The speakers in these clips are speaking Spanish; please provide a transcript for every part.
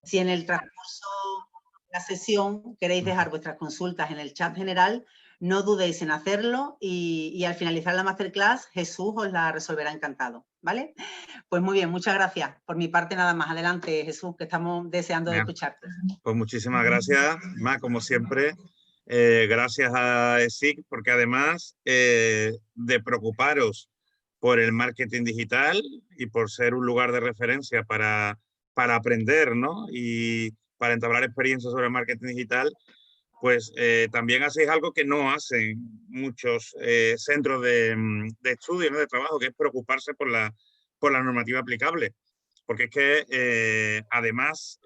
Si en el transcurso de la sesión queréis dejar vuestras consultas en el chat general, no dudéis en hacerlo y al finalizar la masterclass, Jesús os la resolverá encantado, ¿vale? Pues muy bien, muchas gracias. Por mi parte nada más. Adelante, Jesús, que estamos deseando de escucharte. Pues muchísimas gracias, Ma, como siempre. Gracias a ESIC, porque además de preocuparos por el marketing digital y por ser un lugar de referencia para aprender, ¿no? Y para entablar experiencias sobre el marketing digital, pues también hacéis algo que no hacen muchos centros de estudio, ¿no? De trabajo, que es preocuparse por la normativa aplicable. Porque es que, además,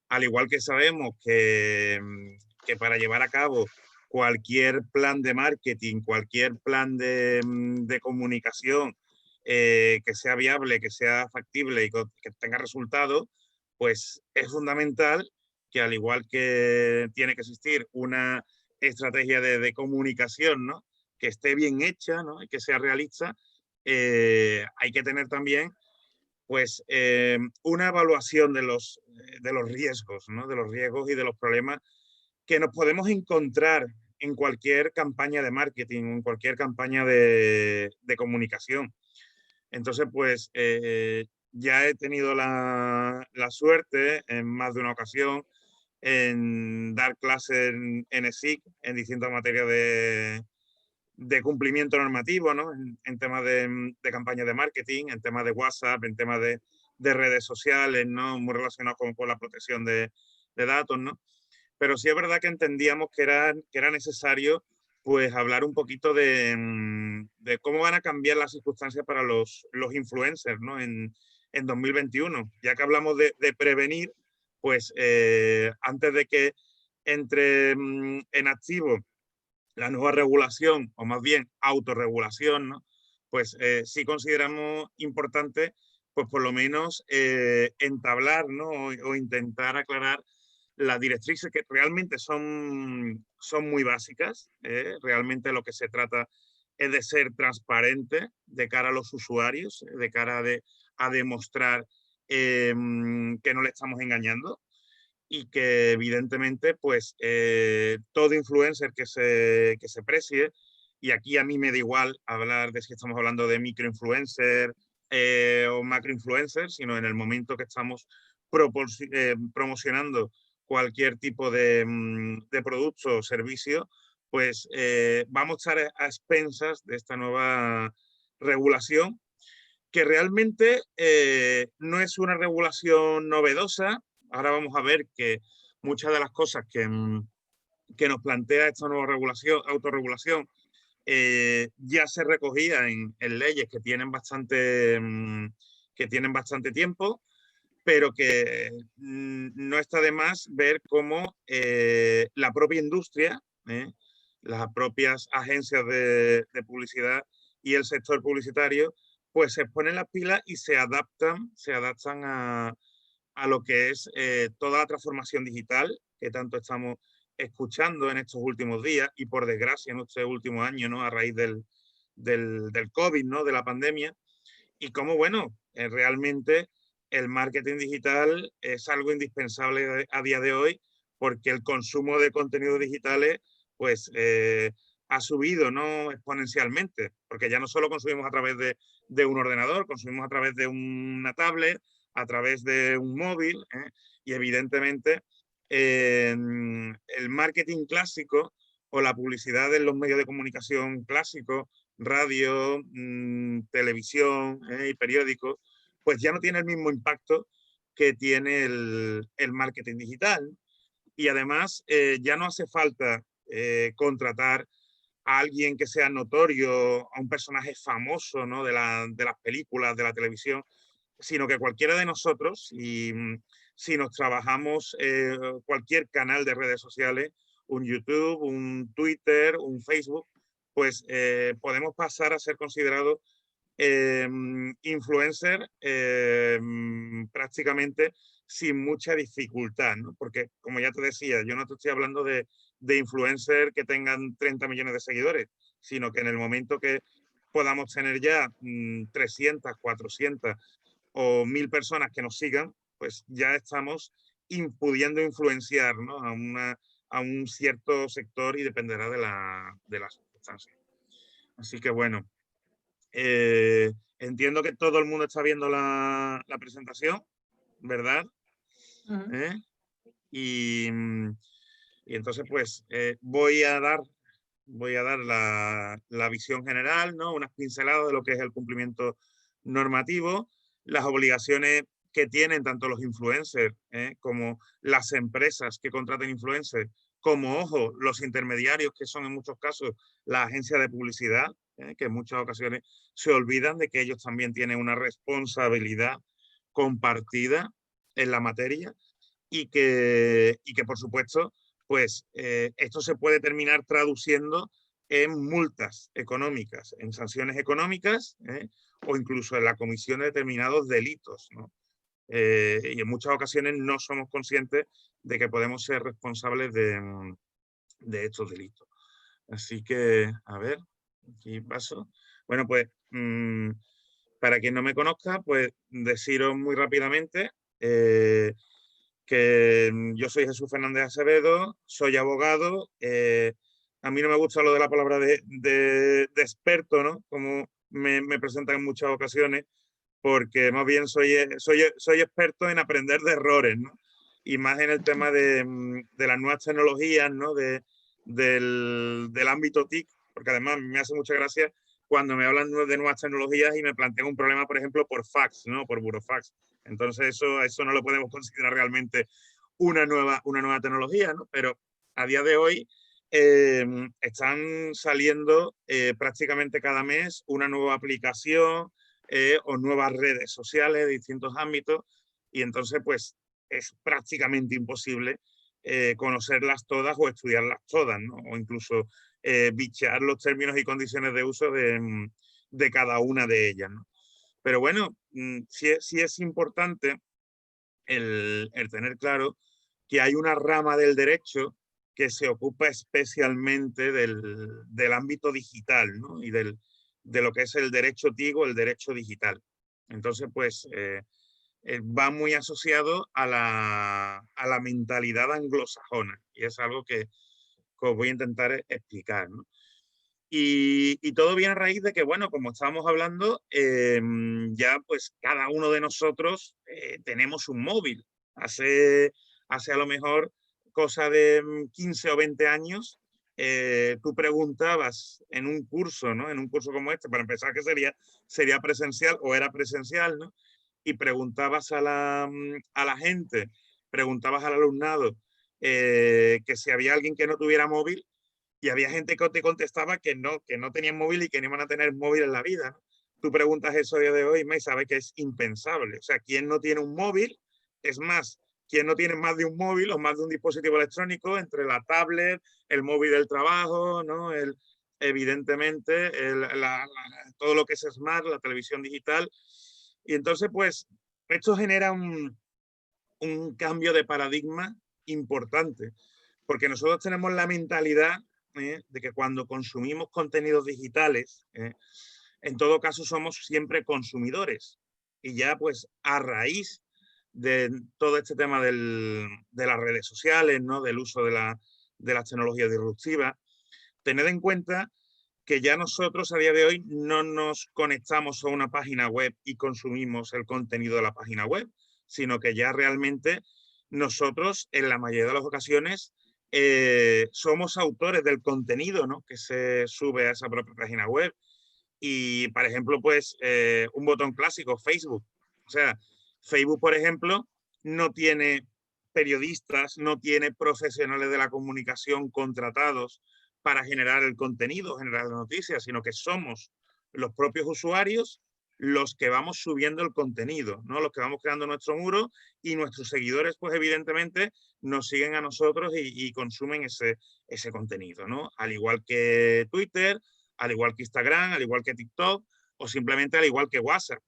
al igual que sabemos que para llevar a cabo cualquier plan de marketing, cualquier plan de comunicación que sea viable, que sea factible y que tenga resultados, pues es fundamental que, al igual que tiene que existir una estrategia de comunicación, ¿no? Que esté bien hecha, ¿no? Y que sea realista, hay que tener también pues una evaluación de los riesgos, ¿no? De los riesgos y de los problemas que nos podemos encontrar en cualquier campaña de marketing, en cualquier campaña de comunicación. Entonces, pues ya he tenido la suerte en más de una ocasión en dar clases en ESIC, en distintas materias de cumplimiento normativo, ¿no? En temas de campañas de marketing, en temas de WhatsApp, en temas de redes sociales, ¿no? Muy relacionados con la protección de datos, ¿no? Pero sí es verdad que entendíamos que era necesario pues hablar un poquito de cómo van a cambiar las circunstancias para los influencers, ¿no? En 2021. Ya que hablamos de prevenir, pues antes de que entre en activo la nueva regulación, o más bien autorregulación, ¿no? Pues sí consideramos importante, pues por lo menos entablar, ¿no? O intentar aclarar las directrices que realmente son muy básicas. Realmente lo que se trata es de ser transparente de cara a los usuarios, de cara a demostrar que no le estamos engañando y que evidentemente pues todo influencer que se precie, y aquí a mí me da igual hablar de si estamos hablando de microinfluencer o macroinfluencer, sino en el momento que estamos promocionando cualquier tipo de producto o servicio, pues vamos a estar a expensas de esta nueva regulación, que realmente no es una regulación novedosa. Ahora vamos a ver que muchas de las cosas que nos plantea esta nueva regulación, autorregulación, ya se recogía en leyes que tienen bastante tiempo, pero que no está de más ver cómo la propia industria, las propias agencias de publicidad y el sector publicitario, pues se ponen las pilas y se adaptan a lo que es toda la transformación digital que tanto estamos escuchando en estos últimos días y, por desgracia, en este último año, ¿no? A raíz del COVID, ¿no? De la pandemia. Y cómo, bueno, realmente el marketing digital es algo indispensable a día de hoy, porque el consumo de contenidos digitales pues ha subido, ¿no? Exponencialmente, porque ya no solo consumimos a través de un ordenador, consumimos a través de una tablet, a través de un móvil, y evidentemente el marketing clásico o la publicidad en los medios de comunicación clásicos, radio, televisión y periódicos, pues ya no tiene el mismo impacto que tiene el marketing digital. Y además ya no hace falta contratar a alguien que sea notorio, a un personaje famoso, ¿no? de las películas, de la televisión, sino que cualquiera de nosotros, y si nos trabajamos cualquier canal de redes sociales, un YouTube, un Twitter, un Facebook, pues podemos pasar a ser considerados influencer prácticamente sin mucha dificultad, ¿no? Porque, como ya te decía, yo no te estoy hablando de influencers que tengan 30 millones de seguidores, sino que en el momento que podamos tener ya 300, 400 o 1000 personas que nos sigan, pues ya estamos pudiendo influenciar, ¿no? a un cierto sector y dependerá de las circunstancias. Así que bueno, entiendo que todo el mundo está viendo la presentación, ¿verdad? ¿Eh? Y entonces, pues, voy a dar la visión general, ¿no? Unas pinceladas de lo que es el cumplimiento normativo, las obligaciones que tienen tanto los influencers como las empresas que contraten influencers, como, ojo, los intermediarios, que son en muchos casos la agencia de publicidad, que en muchas ocasiones se olvidan de que ellos también tienen una responsabilidad compartida en la materia y que por supuesto, pues esto se puede terminar traduciendo en multas económicas, en sanciones económicas o incluso en la comisión de determinados delitos, ¿no? Y en muchas ocasiones no somos conscientes de que podemos ser responsables de estos delitos. Así que, a ver, aquí paso. Bueno, pues para quien no me conozca, pues deciros muy rápidamente que yo soy Jesús Fernández Acevedo, soy abogado. A mí no me gusta lo de la palabra de experto, ¿no? Como me presentan en muchas ocasiones, porque más bien soy experto en aprender de errores, ¿no? Y más en el tema de las nuevas tecnologías, ¿no? Del ámbito TIC, porque además me hace mucha gracia cuando me hablan de nuevas tecnologías y me plantean un problema, por ejemplo, por fax, ¿no? Por burofax. Entonces eso no lo podemos considerar realmente una nueva tecnología, ¿no? Pero a día de hoy están saliendo prácticamente cada mes una nueva aplicación o nuevas redes sociales de distintos ámbitos y entonces pues es prácticamente imposible conocerlas todas o estudiarlas todas, ¿no? O incluso bichear los términos y condiciones de uso de cada una de ellas, ¿no? Pero bueno, sí es importante el tener claro que hay una rama del derecho que se ocupa especialmente del ámbito digital, ¿no? Y de lo que es el derecho TIC o el derecho digital. Entonces, pues, va muy asociado a la mentalidad anglosajona y es algo que os voy a intentar explicar, ¿no? Y todo viene a raíz de que, bueno, como estábamos hablando, ya pues cada uno de nosotros tenemos un móvil. Hace a lo mejor cosa de 15 o 20 años, tú preguntabas en un curso, ¿no? En un curso como este, para empezar, que sería presencial o era presencial, ¿no? Y preguntabas a la gente, preguntabas al alumnado que si había alguien que no tuviera móvil y había gente que te contestaba que no tenían móvil y que no iban a tener móvil en la vida, ¿no? Tú preguntas eso a día de hoy y sabes que es impensable. O sea, ¿quién no tiene un móvil? Es más, ¿quién no tiene más de un móvil o más de un dispositivo electrónico entre la tablet, el móvil del trabajo, ¿no? Evidentemente, todo lo que es smart, la televisión digital. Y entonces, pues, esto genera un cambio de paradigma importante, porque nosotros tenemos la mentalidad de que cuando consumimos contenidos digitales, en todo caso somos siempre consumidores. Y ya pues a raíz de todo este tema de las redes sociales, ¿no? Del uso de las tecnologías disruptivas, tened en cuenta que ya nosotros a día de hoy no nos conectamos a una página web y consumimos el contenido de la página web, sino que ya realmente nosotros en la mayoría de las ocasiones somos autores del contenido, ¿no? Que se sube a esa propia página web. Y, por ejemplo, pues un botón clásico, Facebook. O sea, Facebook, por ejemplo, no tiene periodistas, no tiene profesionales de la comunicación contratados para generar el contenido, generar las noticias, sino que somos los propios usuarios los que vamos subiendo el contenido, ¿no? Los que vamos creando nuestro muro y nuestros seguidores, pues evidentemente, nos siguen a nosotros y consumen ese contenido, ¿no? Al igual que Twitter, al igual que Instagram, al igual que TikTok o simplemente al igual que WhatsApp.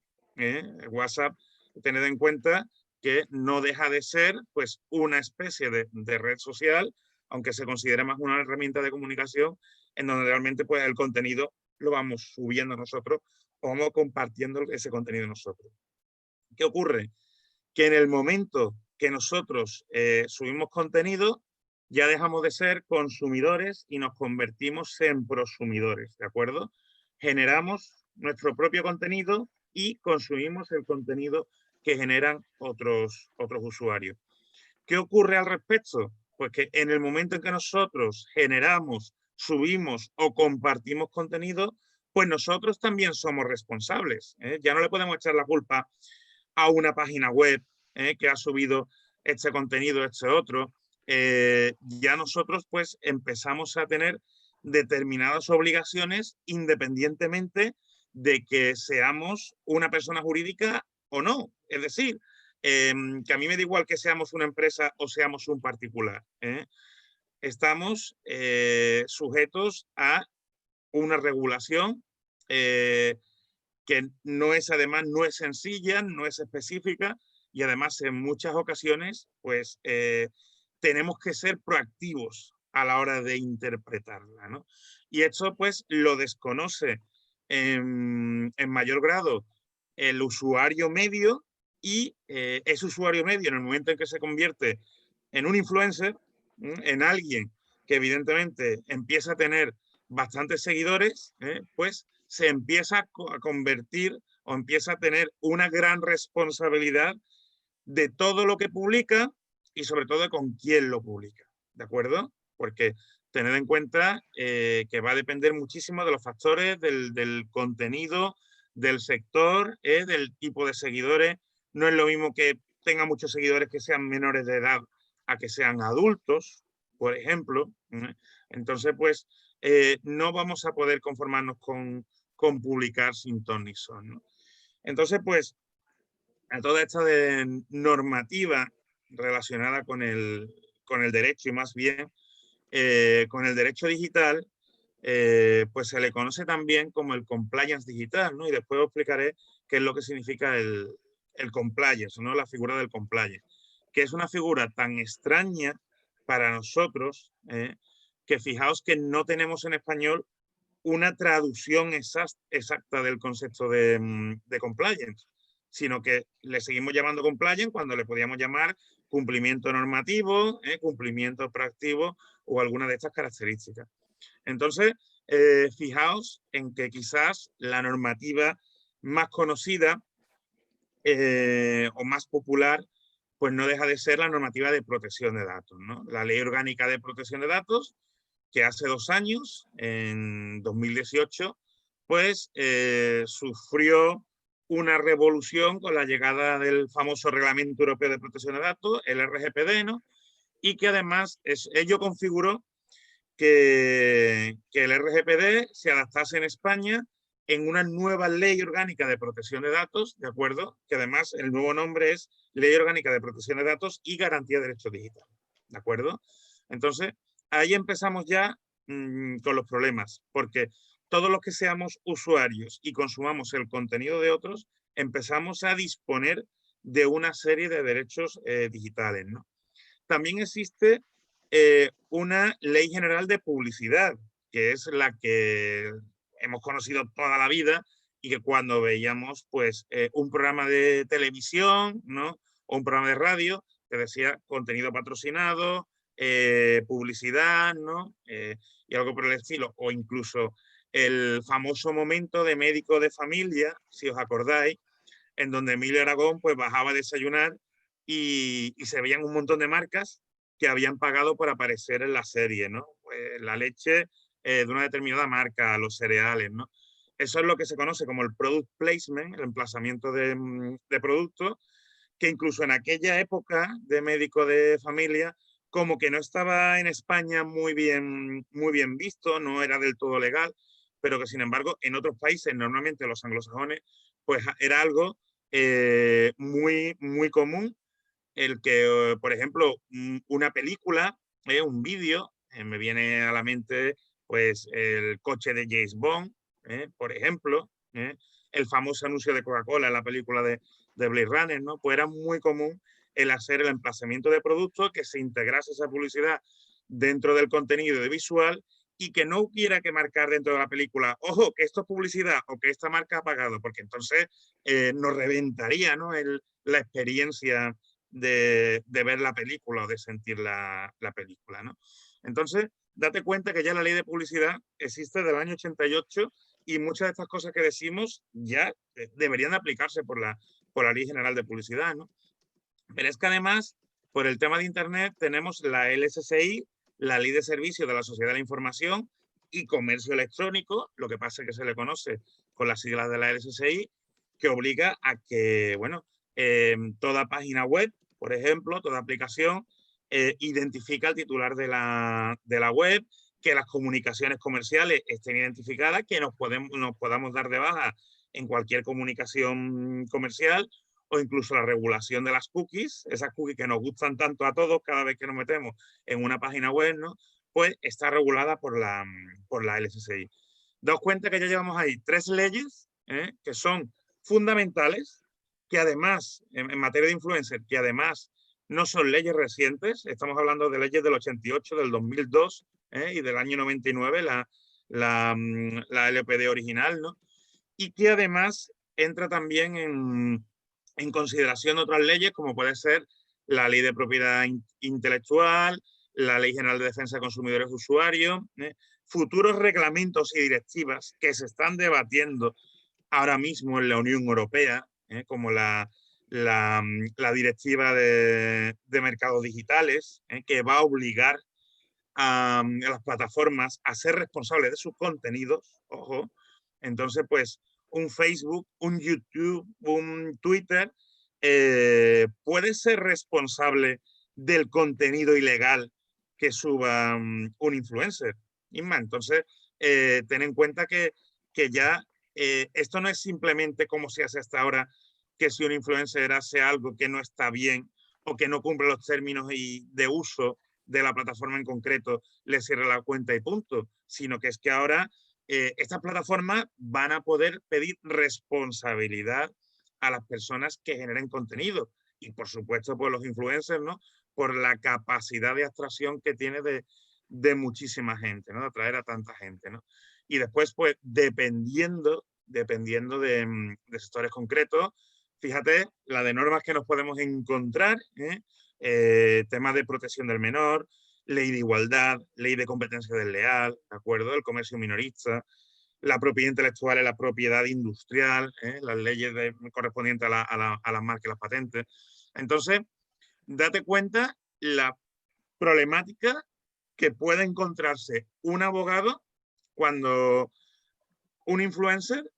WhatsApp, tened en cuenta que no deja de ser pues una especie de red social, aunque se considere más una herramienta de comunicación en donde realmente pues el contenido lo vamos subiendo nosotros o vamos compartiendo ese contenido nosotros. ¿Qué ocurre? que en el momento que nosotros subimos contenido, ya dejamos de ser consumidores y nos convertimos en prosumidores, ¿de acuerdo? Generamos nuestro propio contenido y consumimos el contenido que generan otros usuarios. ¿Qué ocurre al respecto? Pues que en el momento en que nosotros generamos, subimos o compartimos contenido, pues nosotros también somos responsables, ¿eh? Ya no le podemos echar la culpa a una página web que ha subido este contenido, este otro. Ya nosotros pues empezamos a tener determinadas obligaciones independientemente de que seamos una persona jurídica o no. Es decir, que a mí me da igual que seamos una empresa o seamos un particular. Estamos sujetos a una regulación que no es, además, no es sencilla, no es específica y además en muchas ocasiones pues tenemos que ser proactivos a la hora de interpretarla, ¿no? Y esto pues lo desconoce en mayor grado el usuario medio y ese usuario medio en el momento en que se convierte en un influencer, en alguien que evidentemente empieza a tener bastantes seguidores, pues se empieza a convertir o empieza a tener una gran responsabilidad de todo lo que publica y sobre todo de con quién lo publica, ¿de acuerdo? Porque tened en cuenta que va a depender muchísimo de los factores del contenido, del sector, del tipo de seguidores. No es lo mismo que tenga muchos seguidores que sean menores de edad a que sean adultos, por ejemplo. Entonces, pues, no vamos a poder conformarnos con publicar sin ton ni son, ¿no? Entonces, pues, a toda esta normativa relacionada con el derecho y más bien con el derecho digital, pues se le conoce también como el compliance digital, ¿no? Y después os explicaré qué es lo que significa el compliance, ¿no? La figura del compliance, que es una figura tan extraña para nosotros que fijaos que no tenemos en español una traducción exacta del concepto de compliance, sino que le seguimos llamando compliance cuando le podíamos llamar cumplimiento normativo, cumplimiento proactivo o alguna de estas características. Entonces, fijaos en que quizás la normativa más conocida o más popular, pues no deja de ser la normativa de protección de datos, ¿no? La Ley Orgánica de Protección de Datos, que hace 2 años, en 2018, pues sufrió una revolución con la llegada del famoso Reglamento Europeo de Protección de Datos, el RGPD, ¿no? Y que además ello configuró que el RGPD se adaptase en España en una nueva ley orgánica de protección de datos, ¿de acuerdo? Que además el nuevo nombre es Ley Orgánica de Protección de Datos y Garantía de Derechos Digitales, ¿de acuerdo? Entonces, ahí empezamos ya con los problemas, porque todos los que seamos usuarios y consumamos el contenido de otros, empezamos a disponer de una serie de derechos digitales, ¿no? También existe una ley general de publicidad, que es la que hemos conocido toda la vida y que cuando veíamos pues un programa de televisión, ¿no? O un programa de radio que decía contenido patrocinado, publicidad, ¿no? Y algo por el estilo, o incluso el famoso momento de Médico de Familia, si os acordáis, en donde Emilio Aragón pues bajaba a desayunar y se veían un montón de marcas que habían pagado por aparecer en la serie, ¿no? Pues la leche de una determinada marca, los cereales, ¿no? Eso es lo que se conoce como el product placement, el emplazamiento de productos, que incluso en aquella época de Médico de Familia, como que no estaba en España muy bien visto, no era del todo legal, pero que sin embargo en otros países, normalmente los anglosajones, pues era algo muy común el que, por ejemplo, una película, un vídeo, me viene a la mente pues el coche de James Bond, por ejemplo, el famoso anuncio de Coca-Cola en la película de Blade Runner, ¿no? Pues era muy común el hacer el emplazamiento de productos, que se integrase esa publicidad dentro del contenido visual y que no hubiera que marcar dentro de la película, ojo, que esto es publicidad o que esta marca ha pagado, porque entonces nos reventaría, ¿no? La experiencia de ver la película o de sentir la película, ¿no? Entonces, date cuenta que ya la ley de publicidad existe del año 88 y muchas de estas cosas que decimos ya deberían de aplicarse por la Ley General de Publicidad, ¿no? Pero es que además, por el tema de Internet, tenemos la LSSI, la Ley de Servicios de la Sociedad de la Información y Comercio Electrónico, lo que pasa es que se le conoce con las siglas de la LSSI, que obliga a que, bueno, toda página web, por ejemplo, toda aplicación, identifica al titular de la web, que las comunicaciones comerciales estén identificadas, que nos podamos dar de baja en cualquier comunicación comercial, o incluso la regulación de las cookies, esas cookies que nos gustan tanto a todos cada vez que nos metemos en una página web, ¿no? Pues está regulada por la LSSI. Daos cuenta que ya llevamos ahí 3 leyes que son fundamentales, que además, en materia de influencer, que además no son leyes recientes, estamos hablando de leyes del 88, del 2002 y del año 99, la LPD original, ¿no? Y que además entra también en consideración otras leyes, como puede ser la Ley de Propiedad Intelectual, la Ley General de Defensa de Consumidores y Usuarios, futuros reglamentos y directivas que se están debatiendo ahora mismo en la Unión Europea, como la Directiva de Mercados Digitales, que va a obligar a las plataformas a ser responsables de sus contenidos, ojo. Entonces, pues, un Facebook, un YouTube, un Twitter, puede ser responsable del contenido ilegal que suba un influencer. Isma, entonces, ten en cuenta que ya esto no es simplemente como se hace hasta ahora, que si un influencer hace algo que no está bien o que no cumple los términos de uso de la plataforma en concreto, le cierra la cuenta y punto, sino que es que ahora estas plataformas van a poder pedir responsabilidad a las personas que generen contenido y, por supuesto, por los influencers, ¿no? Por la capacidad de atracción que tiene de muchísima gente, ¿no? De atraer a tanta gente, ¿no? Y después, pues, dependiendo de sectores concretos, fíjate la de normas que nos podemos encontrar, temas de protección del menor, ley de igualdad, ley de competencia desleal, ¿de acuerdo? El comercio minorista, la propiedad intelectual y la propiedad industrial, las leyes correspondientes a las marcas y las patentes. Entonces, date cuenta la problemática que puede encontrarse un abogado cuando un influencer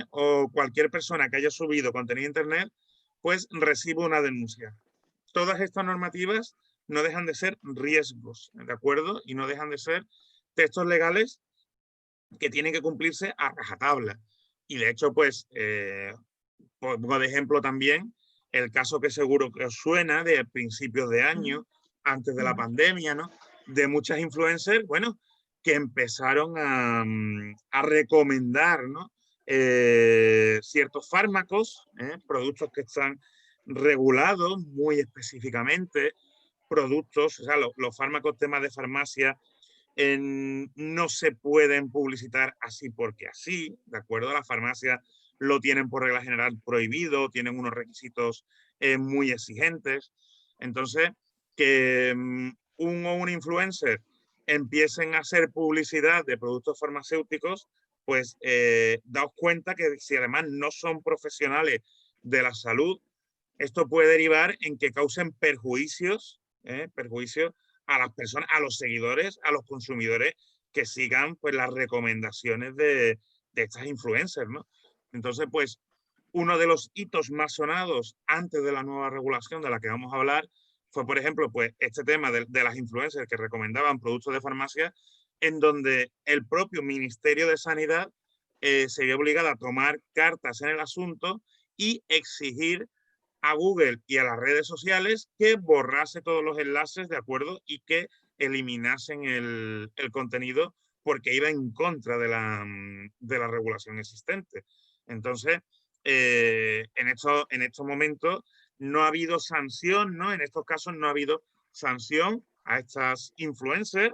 o cualquier persona que haya subido contenido en Internet, pues recibe una denuncia. Todas estas normativas no dejan de ser riesgos, ¿de acuerdo? Y no dejan de ser textos legales que tienen que cumplirse a rajatabla. Y de hecho, pues, pongo de ejemplo también el caso que seguro que os suena de principios de año, antes de la pandemia, ¿no? De muchas influencers, bueno, que empezaron a recomendar, ¿no? Ciertos fármacos, productos que están regulados muy específicamente, productos, o sea, los fármacos, temas de farmacia, no se pueden publicitar así porque así, ¿de acuerdo? Las farmacias lo tienen por regla general prohibido, tienen unos requisitos muy exigentes. Entonces, que un influencer empiecen a hacer publicidad de productos farmacéuticos, pues daos cuenta que si además no son profesionales de la salud, esto puede derivar en que causen perjuicios a las personas, a los seguidores, a los consumidores que sigan pues las recomendaciones de estas influencers, ¿no? Entonces, pues, uno de los hitos más sonados antes de la nueva regulación de la que vamos a hablar fue, por ejemplo, pues este tema de las influencers que recomendaban productos de farmacia, en donde el propio Ministerio de Sanidad se vio obligado a tomar cartas en el asunto y exigir a Google y a las redes sociales que borrase todos los enlaces, ¿de acuerdo? Y que eliminasen el contenido porque iba en contra de la regulación existente. Entonces, en estos momentos no ha habido sanción, ¿no? En estos casos no ha habido sanción a estas influencers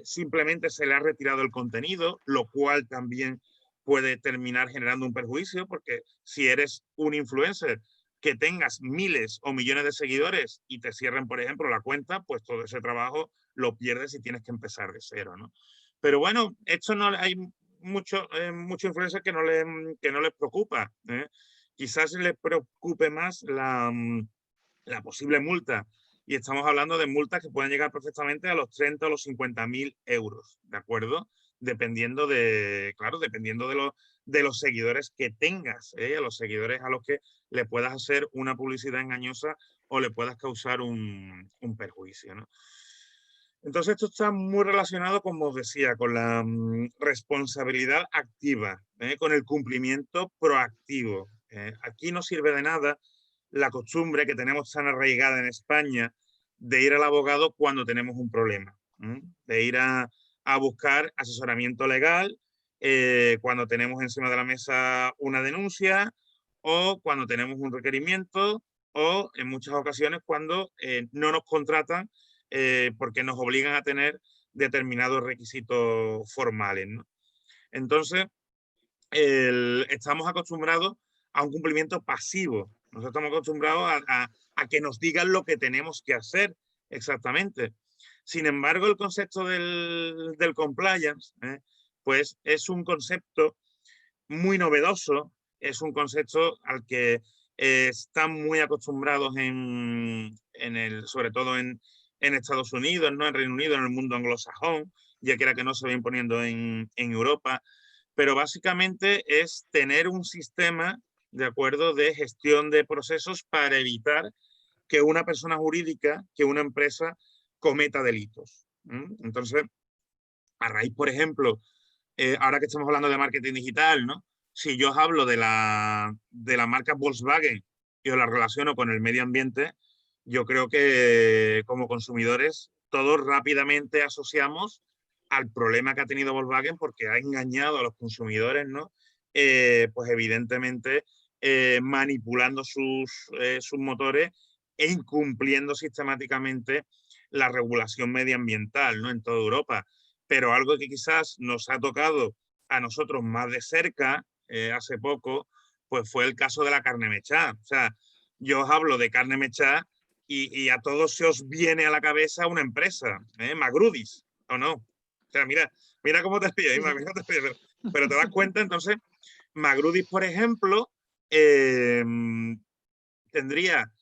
simplemente se le ha retirado el contenido, lo cual también puede terminar generando un perjuicio, porque si eres un influencer que tengas miles o millones de seguidores y te cierren, por ejemplo, la cuenta, pues todo ese trabajo lo pierdes y tienes que empezar de cero, ¿no? Pero bueno, esto no hay muchos influencers que no les preocupa, ¿eh? Quizás les preocupe más la posible multa. Y estamos hablando de multas que pueden llegar perfectamente a los 30 o los 50.000 euros, ¿de acuerdo? Dependiendo claro, dependiendo de los seguidores que tengas, a los seguidores a los que le puedas hacer una publicidad engañosa o le puedas causar un perjuicio, ¿no? Entonces esto está muy relacionado, como os decía, con la responsabilidad activa, con el cumplimiento proactivo. Aquí no sirve de nada la costumbre que tenemos tan arraigada en España de ir al abogado cuando tenemos un problema, de ir a buscar asesoramiento legal cuando tenemos encima de la mesa una denuncia o cuando tenemos un requerimiento o en muchas ocasiones cuando no nos contratan porque nos obligan a tener determinados requisitos formales, ¿no? Entonces, estamos acostumbrados a un cumplimiento pasivo. Nosotros estamos acostumbrados a que nos digan lo que tenemos que hacer exactamente. Sin embargo, el concepto del compliance, pues es un concepto muy novedoso, es un concepto al que están muy acostumbrados sobre todo en Estados Unidos, ¿no? En Reino Unido, en el mundo anglosajón, ya que era que no se va imponiendo en Europa, pero básicamente es tener un sistema, de acuerdo, de gestión de procesos para evitar que una persona jurídica, que una empresa cometa delitos. Entonces, a raíz, por ejemplo, ahora que estamos hablando de marketing digital, ¿no? Si yo os hablo de la marca Volkswagen y os la relaciono con el medio ambiente, yo creo que como consumidores todos rápidamente asociamos al problema que ha tenido Volkswagen porque ha engañado a los consumidores, ¿no? Pues evidentemente manipulando sus motores e incumpliendo sistemáticamente la regulación medioambiental, ¿no? En toda Europa. Pero algo que quizás nos ha tocado a nosotros más de cerca hace poco, pues fue el caso de la carne mechada. O sea, yo os hablo de carne mechada y a todos se os viene a la cabeza una empresa, Magrudis, ¿o no? O sea, mira cómo te ríes, mira te ríes, pero te das cuenta, entonces, Magrudis, por ejemplo, tendría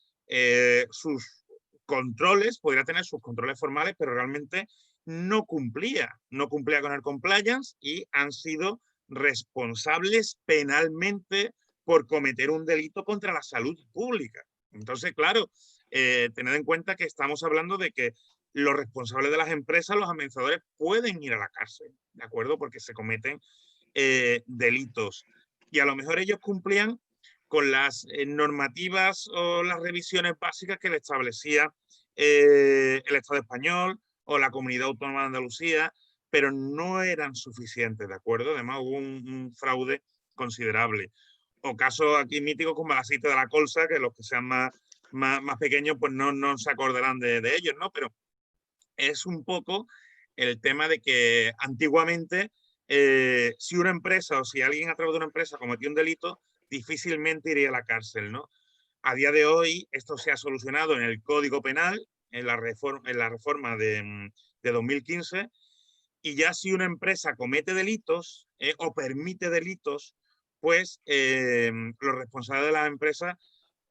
sus controles, podría tener sus controles formales, pero realmente no cumplía con el compliance y han sido responsables penalmente por cometer un delito contra la salud pública. Entonces, claro, tened en cuenta que estamos hablando de que los responsables de las empresas, los administradores, pueden ir a la cárcel, ¿de acuerdo? Porque se cometen delitos. Y a lo mejor ellos cumplían con las normativas o las revisiones básicas que le establecía el Estado español o la Comunidad Autónoma de Andalucía, pero no eran suficientes, ¿de acuerdo? Además hubo un fraude considerable. O casos aquí míticos como el aceite de la colza, que los que sean más pequeños pues no se acordarán de ellos, ¿no? Pero es un poco el tema de que antiguamente si una empresa o si alguien a través de una empresa cometió un delito, difícilmente iría a la cárcel, ¿no? A día de hoy esto se ha solucionado en el Código Penal, en la reforma de 2015, y ya si una empresa comete delitos o permite delitos, pues los responsables de las empresas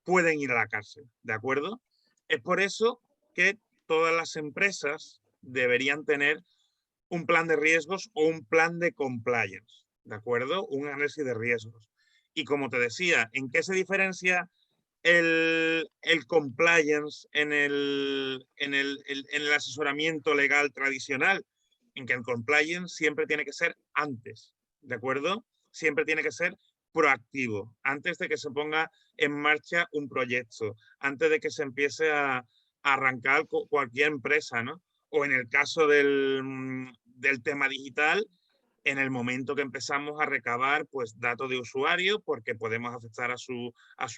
pueden ir a la cárcel, ¿de acuerdo? Es por eso que todas las empresas deberían tener un plan de riesgos o un plan de compliance, ¿de acuerdo? Un análisis de riesgos. Y como te decía, ¿en qué se diferencia el compliance en el asesoramiento legal tradicional? En que el compliance siempre tiene que ser antes, ¿de acuerdo? Siempre tiene que ser proactivo, antes de que se ponga en marcha un proyecto, antes de que se empiece a arrancar cualquier empresa, ¿no? O en el caso del tema digital, en el momento que empezamos a recabar pues, datos de usuario, porque podemos afectar a su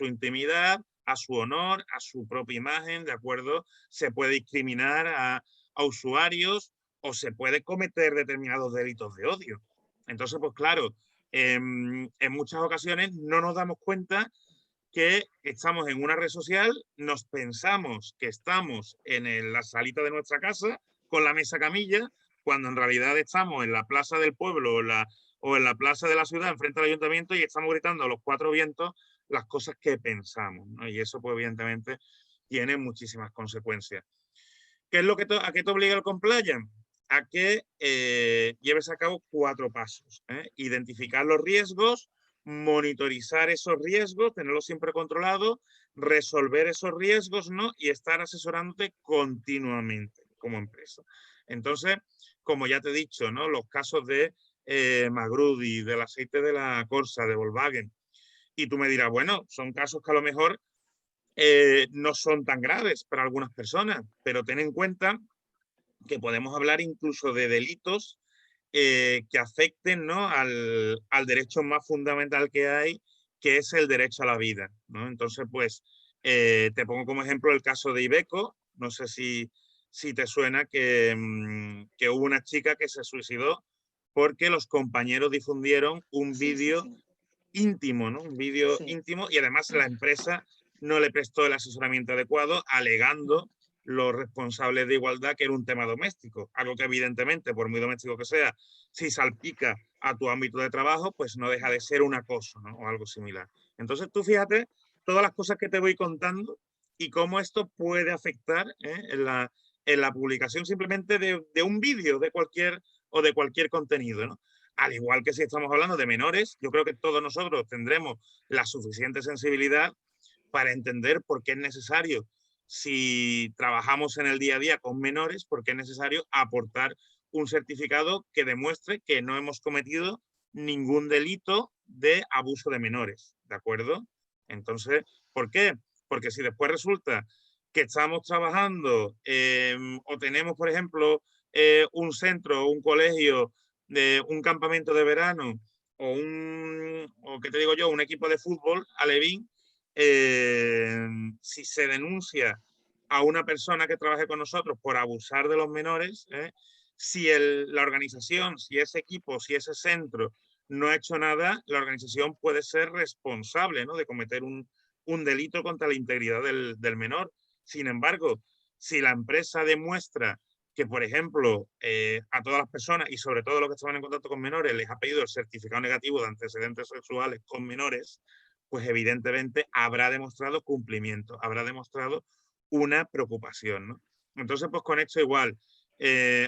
intimidad, a su honor, a su propia imagen, ¿de acuerdo? Se puede discriminar a usuarios o se puede cometer determinados delitos de odio. Entonces, pues claro, en muchas ocasiones no nos damos cuenta que estamos en una red social, nos pensamos que estamos en la salita de nuestra casa con la mesa camilla, cuando en realidad estamos en la plaza del pueblo o en la plaza de la ciudad, enfrente del ayuntamiento, y estamos gritando a los cuatro vientos las cosas que pensamos, ¿no? Y eso, pues, evidentemente, tiene muchísimas consecuencias. ¿Qué es lo que a qué te obliga el compliance? A que lleves a cabo 4 pasos. Identificar los riesgos, monitorizar esos riesgos, tenerlos siempre controlados, resolver esos riesgos, ¿no? Y estar asesorándote continuamente como empresa. Entonces, como ya te he dicho, ¿no? Los casos de Magrudi, del aceite de la Corsa, de Volkswagen, y tú me dirás, bueno, son casos que a lo mejor no son tan graves para algunas personas, pero ten en cuenta que podemos hablar incluso de delitos que afecten, ¿no? al derecho más fundamental que hay, que es el derecho a la vida, ¿no? Entonces, pues, te pongo como ejemplo el caso de Ibeco. No sé si te suena que hubo una chica que se suicidó porque los compañeros difundieron un Sí, sí, vídeo sí. íntimo, ¿no? Un vídeo Sí. íntimo, y además la empresa no le prestó el asesoramiento adecuado, alegando los responsables de igualdad que era un tema doméstico, algo que evidentemente, por muy doméstico que sea, si salpica a tu ámbito de trabajo, pues no deja de ser un acoso, ¿no? O algo similar. Entonces tú fíjate todas las cosas que te voy contando y cómo esto puede afectar en la publicación simplemente de un vídeo de cualquier contenido, ¿no? Al igual que si estamos hablando de menores, yo creo que todos nosotros tendremos la suficiente sensibilidad para entender por qué es necesario, si trabajamos en el día a día con menores, por qué es necesario aportar un certificado que demuestre que no hemos cometido ningún delito de abuso de menores, ¿de acuerdo? Entonces, ¿por qué? Porque si después resulta que estamos trabajando o tenemos, por ejemplo, un centro, un colegio, de un campamento de verano o qué te digo yo, un equipo de fútbol, alevín, si se denuncia a una persona que trabaje con nosotros por abusar de los menores, si la organización, si ese equipo, si ese centro no ha hecho nada, la organización puede ser responsable, ¿no? De cometer un delito contra la integridad del menor. Sin embargo, si la empresa demuestra que, por ejemplo, a todas las personas y sobre todo los que estaban en contacto con menores les ha pedido el certificado negativo de antecedentes sexuales con menores, pues evidentemente habrá demostrado cumplimiento, habrá demostrado una preocupación, ¿no? Entonces, pues con esto igual,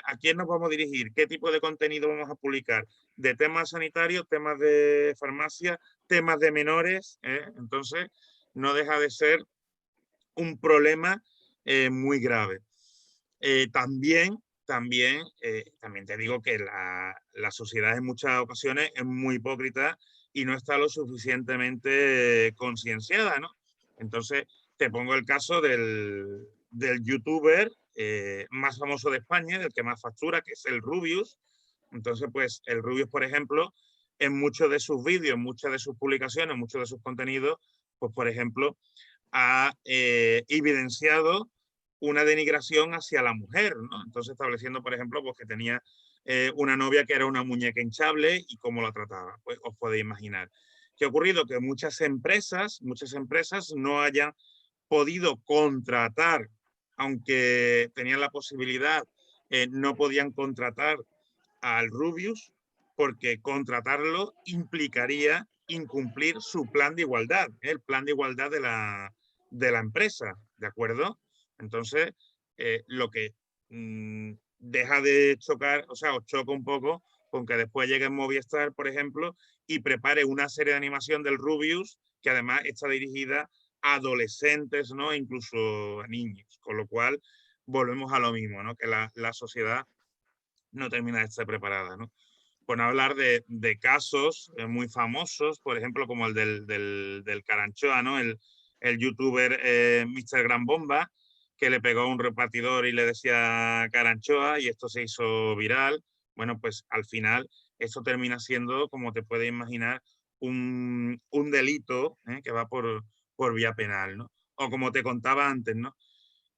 ¿a quién nos vamos a dirigir? ¿Qué tipo de contenido vamos a publicar? ¿De temas sanitarios, temas de farmacia, temas de menores? Entonces, no deja de ser un problema muy grave. También te digo que la sociedad en muchas ocasiones es muy hipócrita y no está lo suficientemente concienciada, ¿no? Entonces, te pongo el caso del youtuber más famoso de España, del que más factura, que es el Rubius. Entonces, pues el Rubius, por ejemplo, en muchos de sus vídeos, en muchas de sus publicaciones, en muchos de sus contenidos, pues por ejemplo, ha evidenciado una denigración hacia la mujer, ¿no? Entonces estableciendo, por ejemplo, pues que tenía una novia que era una muñeca hinchable y cómo la trataba. Pues os podéis imaginar. ¿Qué ha ocurrido? Que muchas empresas no hayan podido contratar, aunque tenían la posibilidad, no podían contratar al Rubius porque contratarlo implicaría incumplir su plan de igualdad, el plan de igualdad de la empresa, ¿de acuerdo? Entonces, lo que deja de chocar, o sea, os choca un poco con que después llegue Movistar, por ejemplo, y prepare una serie de animación del Rubius que además está dirigida a adolescentes, ¿no? E incluso a niños, con lo cual volvemos a lo mismo, ¿no? Que la sociedad no termina de estar preparada, ¿no? Por no hablar de casos muy famosos, por ejemplo, como el del Caranchoa, ¿no? El youtuber Mr. Gran Bomba, que le pegó a un repartidor y le decía Caranchoa y esto se hizo viral. Bueno, pues al final esto termina siendo, como te puedes imaginar, un delito que va por vía penal, ¿no? O como te contaba antes, ¿no?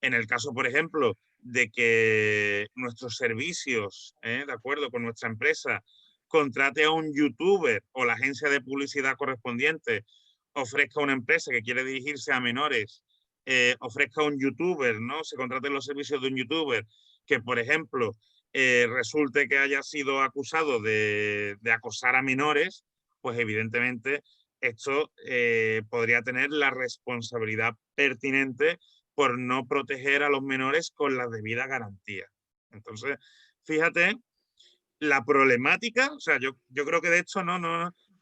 En el caso, por ejemplo, de que nuestros servicios, de acuerdo con nuestra empresa, contrate a un youtuber o la agencia de publicidad correspondiente ofrezca a una empresa que quiere dirigirse a menores, ofrezca a un youtuber, ¿no? Se contraten los servicios de un youtuber que, por ejemplo, resulte que haya sido acusado de acosar a menores, pues evidentemente esto podría tener la responsabilidad pertinente por no proteger a los menores con la debida garantía. Entonces, fíjate la problemática, o sea, yo creo que de hecho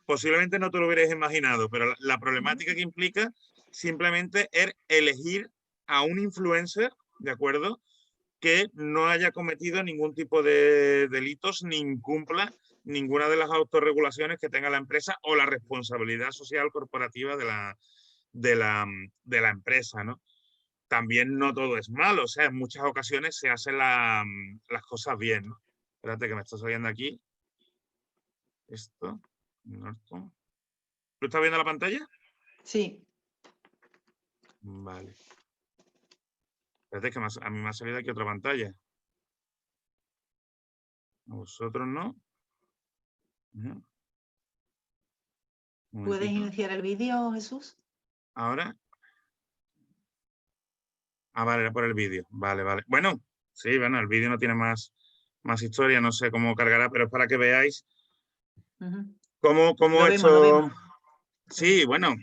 posiblemente no te lo hubieras imaginado, pero la problemática que implica simplemente es elegir a un influencer, ¿de acuerdo?, que no haya cometido ningún tipo de delitos ni incumpla ninguna de las autorregulaciones que tenga la empresa o la responsabilidad social corporativa de la empresa, ¿no? También no todo es malo, o sea, en muchas ocasiones se hacen las cosas bien, ¿no? Espérate que me está saliendo aquí. Esto. ¿Tú estás viendo la pantalla? Sí. Vale. Espérate que a mí me ha salido aquí otra pantalla. ¿A vosotros no? ¿Puedes iniciar el vídeo, Jesús? ¿Ahora? Ah, vale, era por el vídeo. Vale, vale. Bueno, sí, bueno, el vídeo no tiene más historia, no sé cómo cargará, pero es para que veáis cómo Lo esto... vemos, lo vemos. Sí, bueno,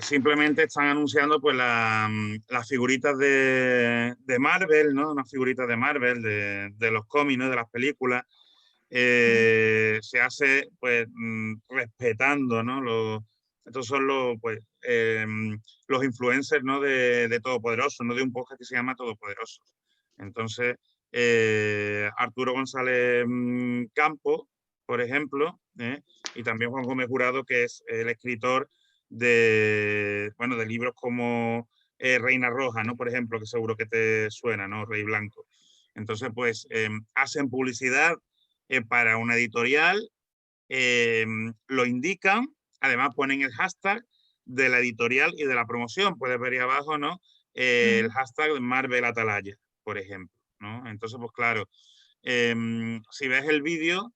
simplemente están anunciando pues las figuritas de Marvel, ¿no? Unas figuritas de Marvel, de los cómics, ¿no? De las películas. Se hace pues respetando, ¿no? Estos son los influencers, ¿no? de Todopoderoso, ¿no? De un podcast que se llama Todopoderoso. Entonces, Arturo González Campo, por ejemplo, y también Juan Gómez Jurado, que es el escritor de libros como Reina Roja, ¿no? Por ejemplo, que seguro que te suena, ¿no? Rey Blanco. Entonces, pues, hacen publicidad para una editorial, lo indican, además ponen el hashtag de la editorial y de la promoción. Puedes ver ahí abajo, ¿no? El hashtag de Marvel Atalaya, por ejemplo, ¿no? Entonces, pues claro, si ves el vídeo,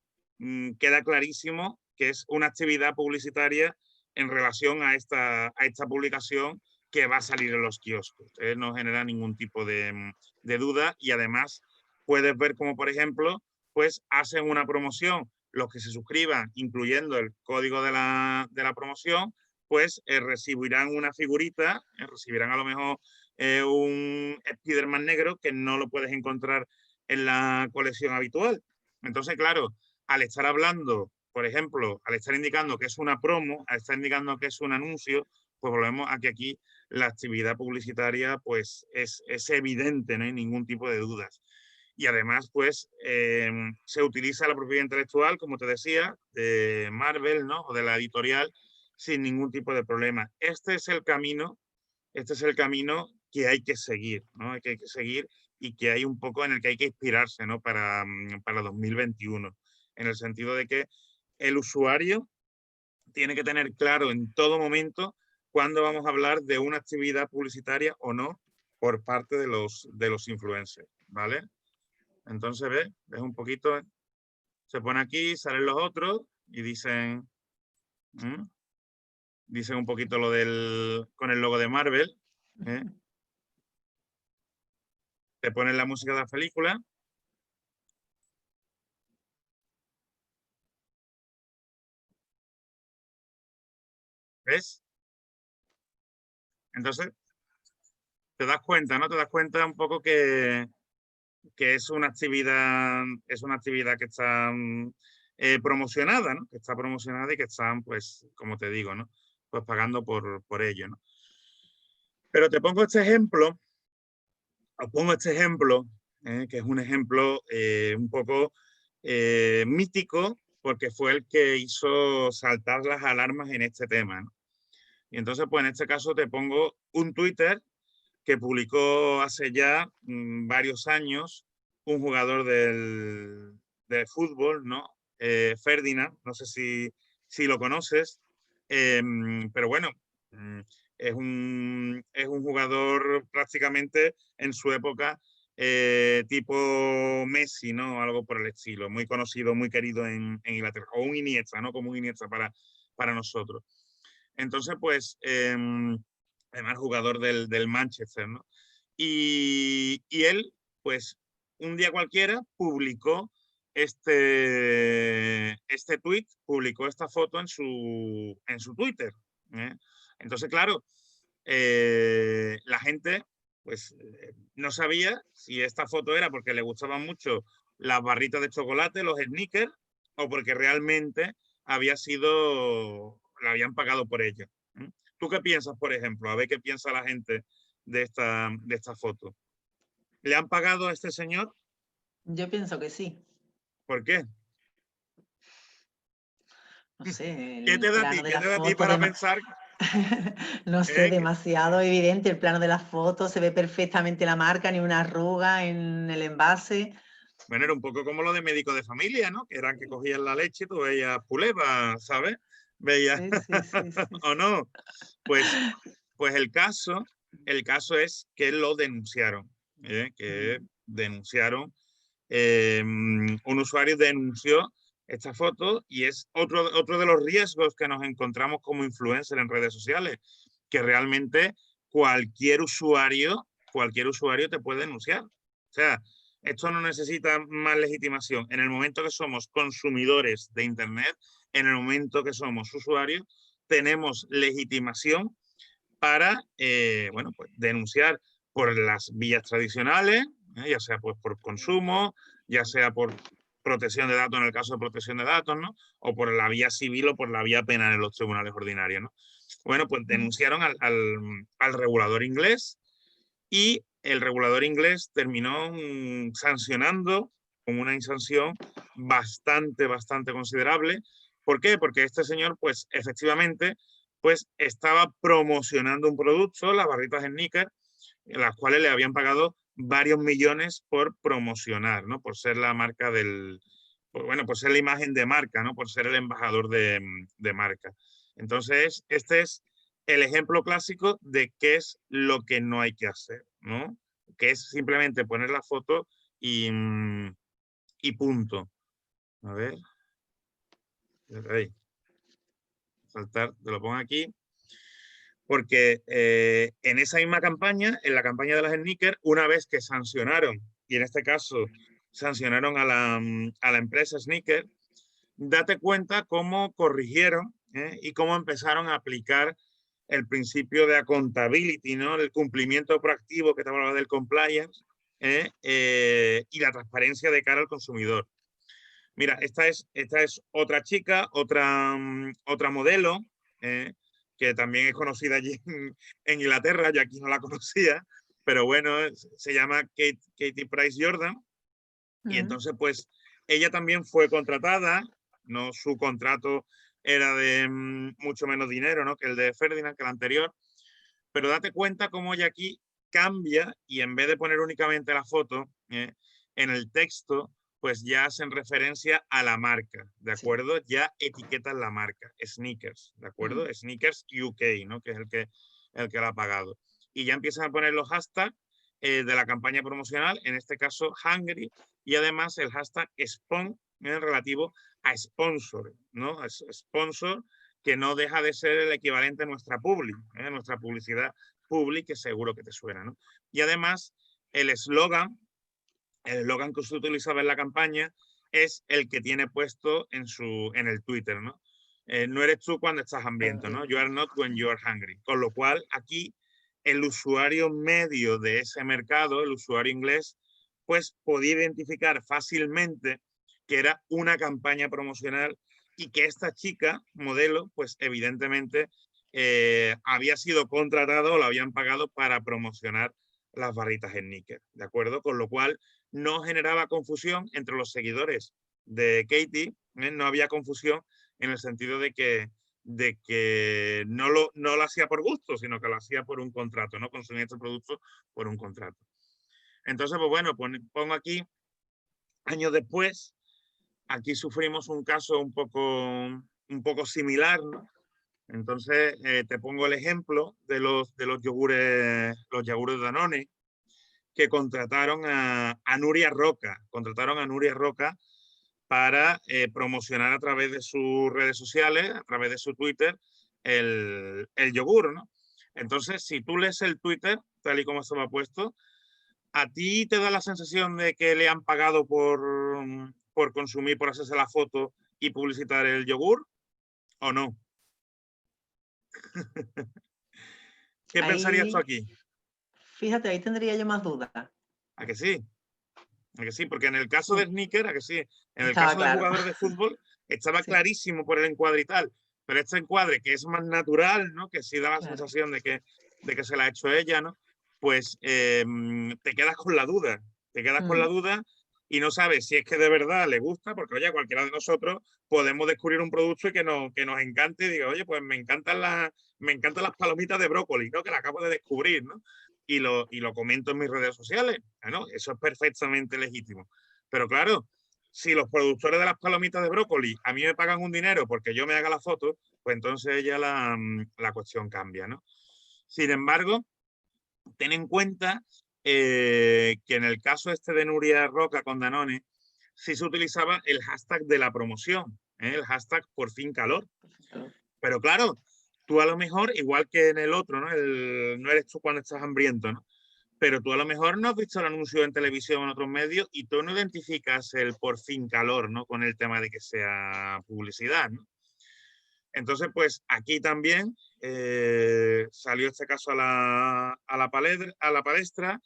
queda clarísimo que es una actividad publicitaria en relación a esta publicación que va a salir en los kioscos. No genera ningún tipo de duda y además puedes ver como, por ejemplo, pues hacen una promoción. Los que se suscriban, incluyendo el código de la promoción, pues recibirán una figurita, recibirán a lo mejor un Spiderman negro que no lo puedes encontrar en la colección habitual. Entonces, claro, al estar hablando, por ejemplo, al estar indicando que es una promo, al estar indicando que es un anuncio, pues volvemos a que aquí la actividad publicitaria pues es evidente, no hay ningún tipo de dudas. Y además, pues, se utiliza la propiedad intelectual, como te decía, de Marvel, ¿no? O de la editorial, sin ningún tipo de problema. Este es el camino que hay que seguir, ¿no? Que hay que seguir y que hay un poco en el que hay que inspirarse, ¿no? Para 2021, en el sentido de que el usuario tiene que tener claro en todo momento cuándo vamos a hablar de una actividad publicitaria o no por parte de los influencers, ¿vale? Entonces, ves un poquito, se pone aquí, salen los otros y dicen un poquito lo con el logo de Marvel. Te ponen la música de la película. ¿Ves? Entonces, te das cuenta, ¿no? Te das cuenta un poco que es una actividad que está promocionada, ¿no? Que está promocionada y que están, pues, como te digo, ¿no? Pues pagando por ello, ¿no? Pero te pongo este ejemplo, que es un ejemplo un poco mítico, porque fue el que hizo saltar las alarmas en este tema, ¿no? Y entonces, pues en este caso te pongo un Twitter que publicó hace ya varios años un jugador de fútbol, ¿no? Ferdinand, no sé si lo conoces, pero bueno, es un jugador prácticamente en su época tipo Messi, ¿no? Algo por el estilo, muy conocido, muy querido en Inglaterra, o un Iniesta, ¿no? Como un Iniesta para nosotros. Entonces, pues, además jugador del Manchester, ¿no? Y él, pues, un día cualquiera publicó este tuit, publicó esta foto en su Twitter, ¿eh? Entonces, claro, la gente pues no sabía si esta foto era porque le gustaban mucho las barritas de chocolate, los sneakers, o porque realmente le habían pagado por ello. ¿Tú qué piensas, por ejemplo? A ver qué piensa la gente de esta foto. ¿Le han pagado a este señor? Yo pienso que sí. ¿Por qué? No sé, ¿Qué el te da a plano ti? de ¿Qué la te da a ti foto, para pensar? no sé, ¿Que demasiado evidente el plano de la foto, se ve perfectamente la marca, ni una arruga en el envase. Bueno, era un poco como lo de médico de familia, ¿no? Que eran que cogían la leche y tú veías puleva, ¿sabes? Veías, Sí, sí, sí, sí, ¿o sí. no? Pues, pues el caso es que lo denunciaron, que denunciaron, un usuario denunció esta foto y es otro de los riesgos que nos encontramos como influencer en redes sociales, que realmente cualquier usuario te puede denunciar. O sea, esto no necesita más legitimación. En el momento que somos consumidores de Internet, en el momento que somos usuarios, tenemos legitimación para bueno, pues denunciar por las vías tradicionales, ya sea pues por consumo, ya sea por protección de datos en el caso de protección de datos, ¿no? O por la vía civil o por la vía penal en los tribunales ordinarios, ¿no? Bueno, pues denunciaron al regulador inglés y el regulador inglés terminó sancionando con una sanción bastante considerable. ¿Por qué? Porque este señor, pues efectivamente, pues estaba promocionando un producto, las barritas Snickers, en las cuales le habían pagado varios millones por promocionar, ¿no? Por ser la marca por ser la imagen de marca, ¿no? Por ser el embajador de marca. Entonces, este es el ejemplo clásico de qué es lo que no hay que hacer, ¿no? Que es simplemente poner la foto y punto. A ver. Ahí. Saltar, te lo pongo aquí. Porque en esa misma campaña, en la campaña de las sneakers, una vez que sancionaron, y en este caso sancionaron a la empresa Sneaker, date cuenta cómo corrigieron y cómo empezaron a aplicar el principio de accountability, ¿no? El cumplimiento proactivo que te hablaba del compliance y la transparencia de cara al consumidor. Mira, esta es otra chica, otra modelo, que también es conocida allí en Inglaterra, yo aquí no la conocía, pero bueno, se llama Katie Price Jordan, y entonces pues ella también fue contratada, no, su contrato era de mucho menos dinero, ¿no? Que el de Ferdinand, que el anterior, pero date cuenta cómo ella aquí cambia y en vez de poner únicamente la foto, en el texto, pues ya hacen referencia a la marca, ¿de Sí. acuerdo? Ya etiquetan la marca, Sneakers, ¿de acuerdo? Sneakers UK, ¿no? Que es el que la ha pagado. Y ya empiezan a poner los hashtags de la campaña promocional, en este caso Hungry, y además el hashtag Spon, relativo a sponsor, ¿no? Sponsor, que no deja de ser el equivalente a nuestra nuestra publicidad public, que seguro que te suena, ¿no? Y además, el eslogan que se utilizaba en la campaña es el que tiene puesto en el Twitter, ¿no? No eres tú cuando estás hambriento, ¿no? You are not when you are hungry. Con lo cual, aquí, el usuario medio de ese mercado, el usuario inglés, pues podía identificar fácilmente que era una campaña promocional y que esta chica, modelo, pues evidentemente había sido contratado o la habían pagado para promocionar las barritas Snickers, ¿de acuerdo? Con lo cual no generaba confusión entre los seguidores de Katie, no había confusión en el sentido de que no lo hacía por gusto, sino que lo hacía por un contrato, no consumía este producto por un contrato. Entonces, pues bueno, pongo aquí, años después, aquí sufrimos un caso un poco similar, ¿no? Entonces, te pongo el ejemplo de los yogures Danone, que contrataron a Nuria Roca, para promocionar a través de sus redes sociales, a través de su Twitter, el yogur, ¿no? Entonces, si tú lees el Twitter, tal y como estaba puesto, ¿a ti te da la sensación de que le han pagado por consumir, por hacerse la foto y publicitar el yogur o no? ¿Qué pensarías tú Ahí, aquí? fíjate, ahí tendría yo más dudas. ¿A que sí? ¿A que sí? Porque en el caso de Sí, Sneaker, ¿a que sí? En el estaba caso del claro. jugador de fútbol, estaba Sí, clarísimo por el encuadre y tal. Pero este encuadre, que es más natural, ¿no? Que sí da la claro. sensación de que se la ha hecho ella, ¿no? Pues te quedas con la duda. Te quedas con la Mm, duda y no sabes si es que de verdad le gusta, porque oye, cualquiera de nosotros podemos descubrir un producto y que nos encante y diga, oye, pues me encantan las palomitas de brócoli, ¿no? Que la acabo de descubrir, ¿no? Y lo comento en mis redes sociales. Bueno, eso es perfectamente legítimo. Pero claro, si los productores de las palomitas de brócoli a mí me pagan un dinero porque yo me haga la foto, pues entonces ya la cuestión cambia, ¿no? Sin embargo, ten en cuenta que en el caso este de Nuria Roca con Danone, sí se utilizaba el hashtag de la promoción, el hashtag por fin calor. Pero claro, tú a lo mejor, igual que en el otro, ¿no? No eres tú cuando estás hambriento, ¿no? Pero tú a lo mejor no has visto el anuncio en televisión o en otros medios y tú no identificas el por fin calor, ¿no? Con el tema de que sea publicidad, ¿no? Entonces, pues aquí también salió este caso a la palestra.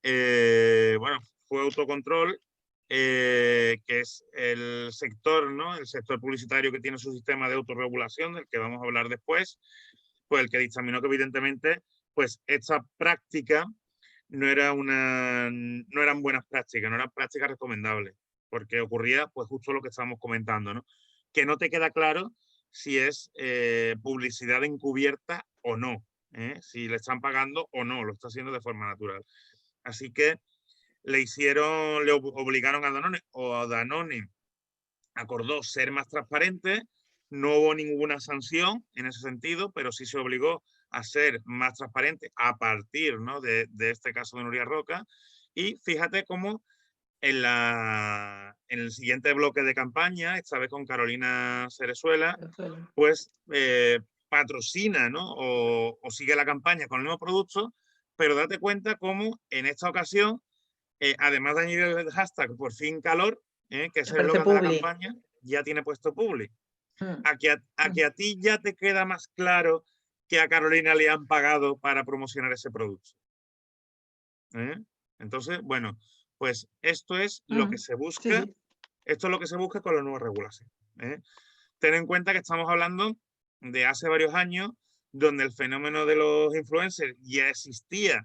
Bueno, fue Autocontrol, que es el sector, ¿no? El sector publicitario que tiene su sistema de autorregulación, del que vamos a hablar después, pues el que dictaminó que evidentemente, pues esta práctica no eran buenas prácticas, no eran prácticas recomendables, porque ocurría pues justo lo que estábamos comentando, ¿no? Que no te queda claro si es publicidad encubierta o no, ¿eh? Si le están pagando o no, lo está haciendo de forma natural. Así que le obligaron a Danone, o Danone acordó ser más transparente, no hubo ninguna sanción en ese sentido, pero sí se obligó a ser más transparente a partir, ¿no? de este caso de Nuria Roca. Y fíjate cómo en el siguiente bloque de campaña, esta vez con Carolina Cerezuela, Venezuela. pues patrocina, ¿no? O sigue la campaña con el mismo producto, pero date cuenta cómo en esta ocasión, además de añadir el hashtag por fin calor, que es el Aparece eslogan de la Publi. campaña, ya tiene puesto Publi. Mm, A que mm. a ti ya te queda más claro que a Carolina le han pagado para promocionar ese producto. ¿Eh? Entonces, bueno, pues esto es lo que se Sí, busca, sí. esto es lo que se busca con la nueva regulación. ¿Eh? Ten en cuenta que estamos hablando de hace varios años, donde el fenómeno de los influencers ya existía,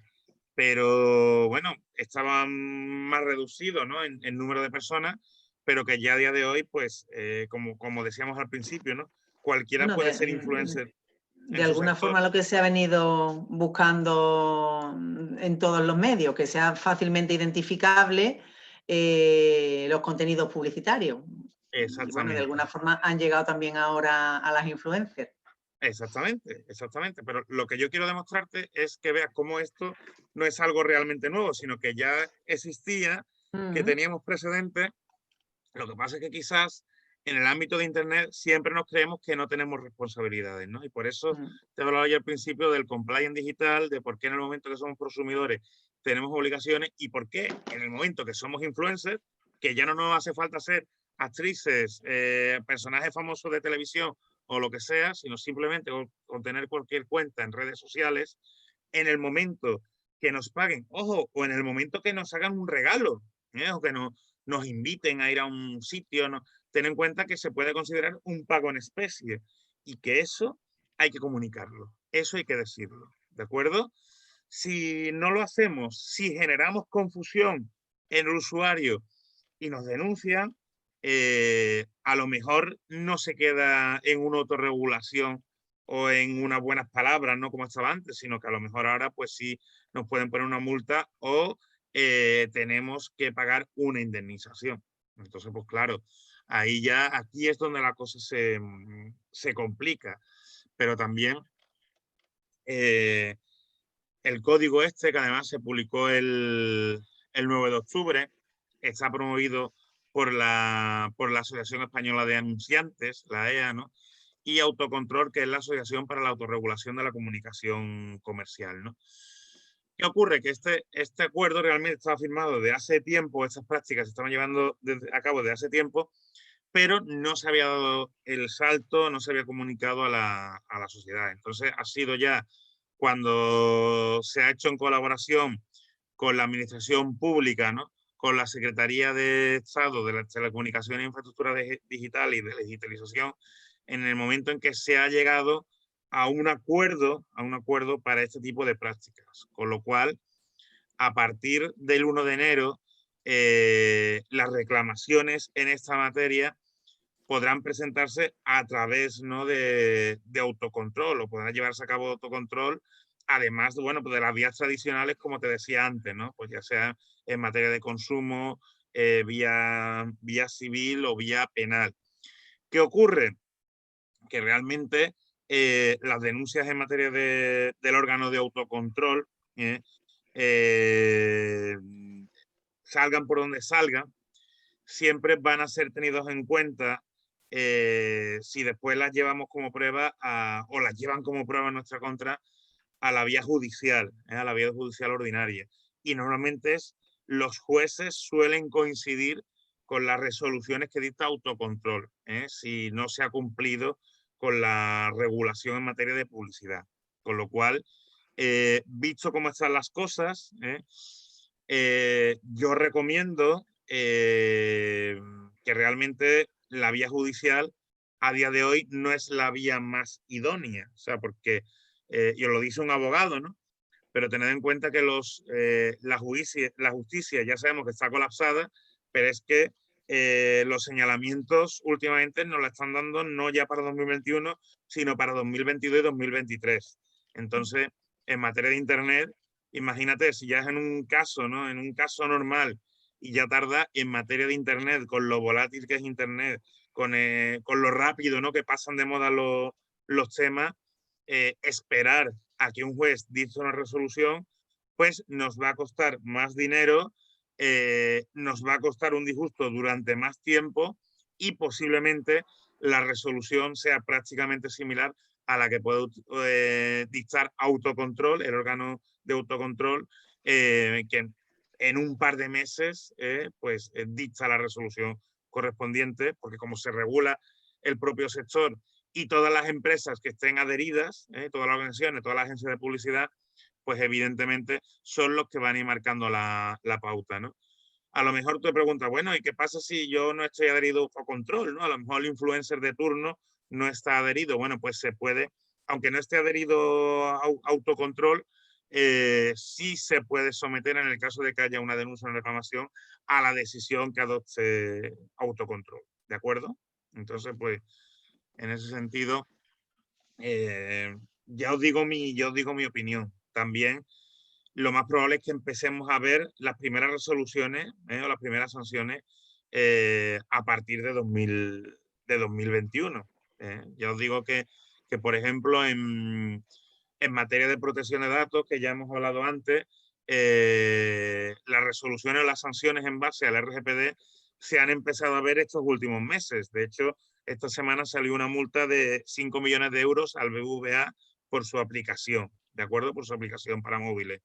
pero bueno, estaba más reducido, ¿no? En número de personas, pero que ya a día de hoy, pues, como decíamos al principio, ¿no? Cualquiera Bueno, puede ser influencer de en su alguna sector. forma lo que se ha venido buscando en todos los medios, que sea fácilmente identificable los contenidos publicitarios. Y bueno, de Exactamente. alguna forma han llegado también ahora a las influencers. Exactamente, exactamente. Pero lo que yo quiero demostrarte es que veas cómo esto no es algo realmente nuevo, sino que ya existía, que Mm, teníamos precedentes. Lo que pasa es que quizás en el ámbito de Internet siempre nos creemos que no tenemos responsabilidades, ¿no? Y por eso mm, te hablaba yo al principio del compliance digital, de por qué en el momento que somos consumidores tenemos obligaciones y por qué en el momento que somos influencers, que ya no nos hace falta ser actrices, personajes famosos de televisión o lo que sea, sino simplemente con tener cualquier cuenta en redes sociales, en el momento que nos paguen, ojo, o en el momento que nos hagan un regalo, o que nos inviten a ir a un sitio, ¿no? Ten en cuenta que se puede considerar un pago en especie y que eso hay que comunicarlo, eso hay que decirlo, ¿de acuerdo? Si no lo hacemos, si generamos confusión en el usuario y nos denuncian, a lo mejor no se queda en una autorregulación o en unas buenas palabras, no como estaba antes, sino que a lo mejor ahora pues sí nos pueden poner una multa o tenemos que pagar una indemnización. Entonces, pues claro, ahí ya, aquí es donde la cosa se complica, pero también El código este, que además se publicó el 9 de octubre, está promovido por la Asociación Española de Anunciantes, la EA, ¿no? Y Autocontrol, que es la Asociación para la Autorregulación de la Comunicación Comercial, ¿no? ¿Qué ocurre? Que este acuerdo realmente estaba firmado de hace tiempo, estas prácticas se estaban llevando a cabo de hace tiempo, pero no se había dado el salto, no se había comunicado a la sociedad. Entonces ha sido ya cuando se ha hecho en colaboración con la Administración Pública, ¿no? Con la Secretaría de Estado de las Telecomunicaciones e Infraestructura Digital y de Digitalización, en el momento en que se ha llegado a un acuerdo para este tipo de prácticas. Con lo cual, a partir del 1 de enero, las reclamaciones en esta materia podrán presentarse a través, ¿no? de autocontrol, o podrán llevarse a cabo autocontrol, además bueno, pues de las vías tradicionales, como te decía antes, ¿no? Pues ya sea en materia de consumo, vía civil o vía penal. ¿Qué ocurre? Que realmente las denuncias en materia del órgano de autocontrol, salgan por donde salgan, siempre van a ser tenidos en cuenta si después las llevamos como prueba o las llevan como prueba en nuestra contra a la vía judicial, a la vía judicial ordinaria. Y normalmente los jueces suelen coincidir con las resoluciones que dicta autocontrol, si no se ha cumplido con la regulación en materia de publicidad. Con lo cual, visto cómo están las cosas, yo recomiendo que realmente la vía judicial a día de hoy no es la vía más idónea, o sea, porque, y os lo dice un abogado, ¿no? Pero tened en cuenta que la justicia ya sabemos que está colapsada, pero es que los señalamientos últimamente nos la están dando no ya para 2021, sino para 2022 y 2023. Entonces, en materia de Internet, imagínate, si ya es en un caso, ¿no? En un caso normal y ya tarda en materia de Internet, con lo volátil que es Internet, con lo rápido, ¿no? Que pasan de moda los temas, esperar a que un juez dicte una resolución, pues nos va a costar más dinero, nos va a costar un disgusto durante más tiempo y posiblemente la resolución sea prácticamente similar a la que puede dictar autocontrol, el órgano de autocontrol, que en un par de meses pues dicta la resolución correspondiente, porque como se regula el propio sector y todas las empresas que estén adheridas, todas las organizaciones, todas las agencias de publicidad, pues evidentemente son los que van a ir marcando la pauta, ¿no? A lo mejor te preguntas, bueno, ¿y qué pasa si yo no estoy adherido a autocontrol, ¿no? A lo mejor el influencer de turno no está adherido. Bueno, pues se puede, aunque no esté adherido a autocontrol, sí se puede someter, en el caso de que haya una denuncia o una reclamación, a la decisión que adopte autocontrol, ¿de acuerdo? Entonces, pues, en ese sentido, ya os digo mi opinión. También lo más probable es que empecemos a ver las primeras resoluciones o las primeras sanciones a partir de 2021. Ya os digo que por ejemplo, en materia de protección de datos, que ya hemos hablado antes, las resoluciones o las sanciones en base al RGPD se han empezado a ver estos últimos meses. De hecho, esta semana salió una multa de 5 millones de euros al BBVA por su aplicación, ¿de acuerdo? Por su aplicación para móviles.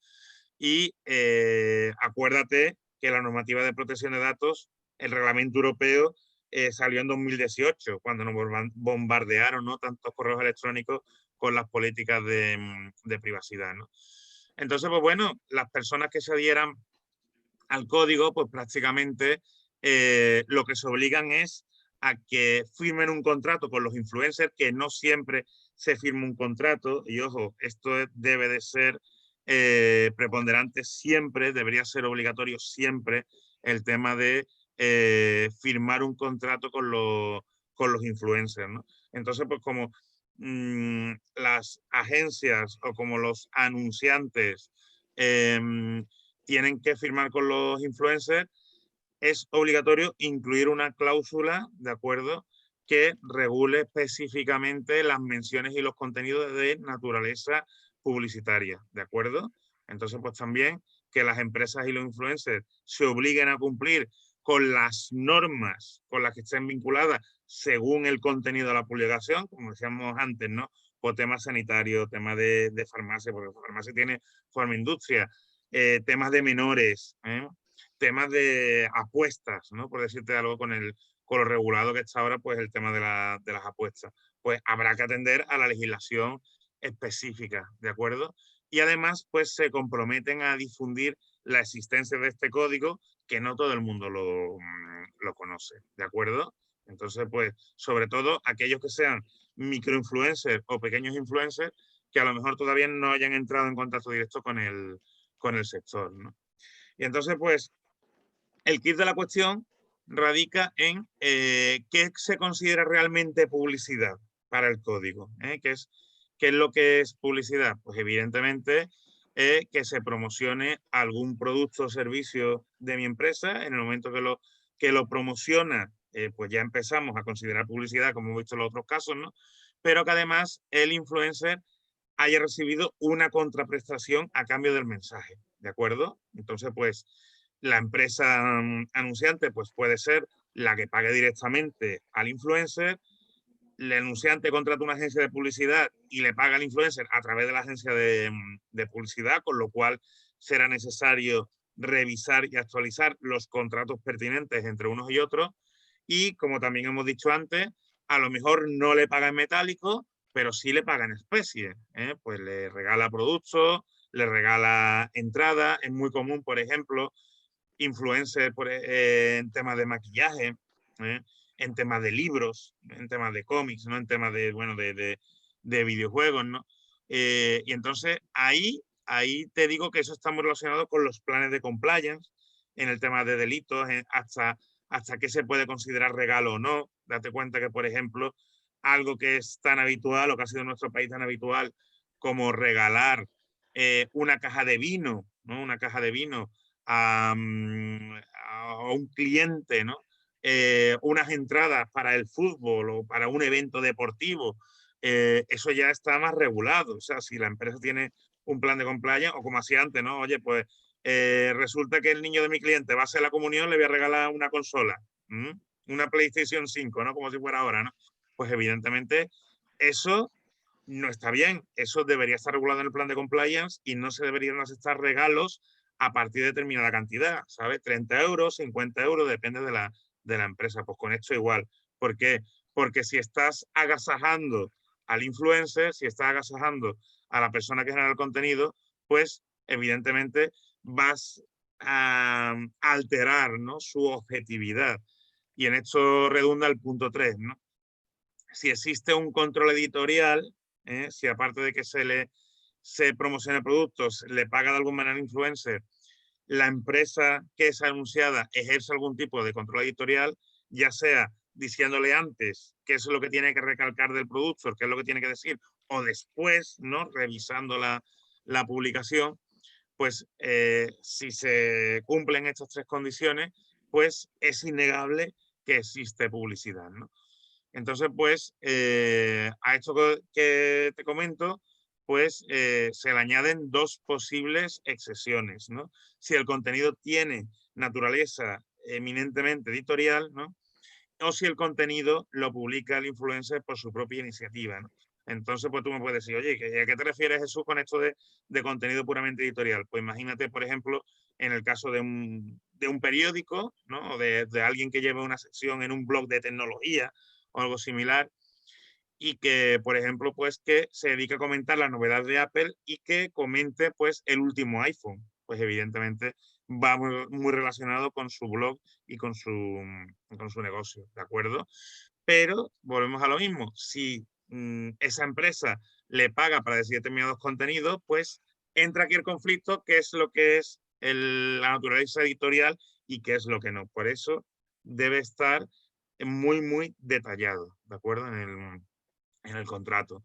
Y acuérdate que la normativa de protección de datos, el reglamento europeo, salió en 2018, cuando nos bombardearon, ¿no? Tantos correos electrónicos con las políticas de privacidad, ¿no? Entonces, pues bueno, las personas que se adhieran al código, pues prácticamente lo que se obligan es a que firmen un contrato con los influencers, que no siempre se firma un contrato, y ojo, esto debe de ser preponderante siempre, debería ser obligatorio siempre el tema de firmar un contrato con los influencers, ¿no? Entonces, pues como las agencias o como los anunciantes tienen que firmar con los influencers, es obligatorio incluir una cláusula, ¿de acuerdo?, que regule específicamente las menciones y los contenidos de naturaleza publicitaria, ¿de acuerdo? Entonces, pues también que las empresas y los influencers se obliguen a cumplir con las normas con las que estén vinculadas según el contenido de la publicación, como decíamos antes, ¿no? Por temas sanitarios, temas de farmacia, porque la farmacia tiene forma industria, temas de menores, temas de apuestas, ¿no? Por decirte algo con lo regulado que está ahora, pues el tema de las apuestas. Pues habrá que atender a la legislación específica, ¿de acuerdo? Y además, pues se comprometen a difundir la existencia de este código, que no todo el mundo lo conoce, ¿de acuerdo? Entonces, pues, sobre todo aquellos que sean microinfluencers o pequeños influencers que a lo mejor todavía no hayan entrado en contacto directo con el sector, ¿no? Y entonces, pues, el kit de la cuestión radica en qué se considera realmente publicidad para el código. ¿Qué es lo que es publicidad? Pues evidentemente que se promocione algún producto o servicio de mi empresa. En el momento que lo promociona, pues ya empezamos a considerar publicidad, como hemos visto en los otros casos, ¿no? Pero que además el influencer haya recibido una contraprestación a cambio del mensaje, ¿de acuerdo? Entonces, pues, la empresa anunciante pues puede ser la que pague directamente al influencer, el anunciante contrata una agencia de publicidad y le paga al influencer a través de la agencia de publicidad, con lo cual será necesario revisar y actualizar los contratos pertinentes entre unos y otros. Y como también hemos dicho antes, a lo mejor no le paga en metálico, pero sí le paga en especie. Pues le regala productos, le regala entrada. Es muy común, por ejemplo, influencers en temas de maquillaje, en temas de libros, en temas de cómics, ¿no? En temas de, bueno, de videojuegos, ¿no? Y entonces ahí te digo que eso está muy relacionado con los planes de compliance, en el tema de delitos, hasta qué se puede considerar regalo o no. Date cuenta que, por ejemplo, algo que es tan habitual o que ha sido en nuestro país tan habitual como regalar una caja de vino, ¿no? Una caja de vino a un cliente, ¿no? Unas entradas para el fútbol o para un evento deportivo, eso ya está más regulado. O sea, si la empresa tiene un plan de compliance, o como hacía antes, ¿no? Oye, pues resulta que el niño de mi cliente va a hacer la comunión, le voy a regalar una consola, una PlayStation 5, ¿no? Como si fuera ahora, ¿no? Pues evidentemente eso no está bien. Eso debería estar regulado en el plan de compliance y no se deberían aceptar regalos a partir de determinada cantidad, ¿sabes? 30 euros, 50 euros, depende de la empresa. Pues con esto igual. ¿Por qué? Porque si estás agasajando al influencer, si estás agasajando a la persona que genera el contenido, pues evidentemente vas a alterar, ¿no? Su objetividad. Y en esto redunda el punto 3, ¿no? Si existe un control editorial, si aparte de que se promocione productos, le paga de alguna manera al influencer, la empresa que es anunciada ejerce algún tipo de control editorial, ya sea diciéndole antes qué es lo que tiene que recalcar del producto, qué es lo que tiene que decir, o después, ¿no? Revisando la publicación, pues si se cumplen estas tres condiciones, pues es innegable que existe publicidad, ¿no? Entonces, pues, a esto que te comento, pues se le añaden dos posibles excepciones, ¿no? Si el contenido tiene naturaleza eminentemente editorial, ¿no? O si el contenido lo publica el influencer por su propia iniciativa, ¿no? Entonces, pues tú me puedes decir, oye, ¿a qué te refieres, Jesús, con esto de contenido puramente editorial? Pues imagínate, por ejemplo, en el caso de un periódico, ¿no? O de alguien que lleve una sección en un blog de tecnología o algo similar, y que, por ejemplo, pues que se dedica a comentar las novedades de Apple y que comente pues el último iPhone. Pues evidentemente va muy relacionado con su blog y con su negocio, ¿de acuerdo? Pero volvemos a lo mismo, si esa empresa le paga para decir determinados contenidos, pues entra aquí el conflicto, qué es lo que es la naturaleza editorial y qué es lo que no. Por eso debe estar muy, muy detallado, ¿de acuerdo? En el contrato.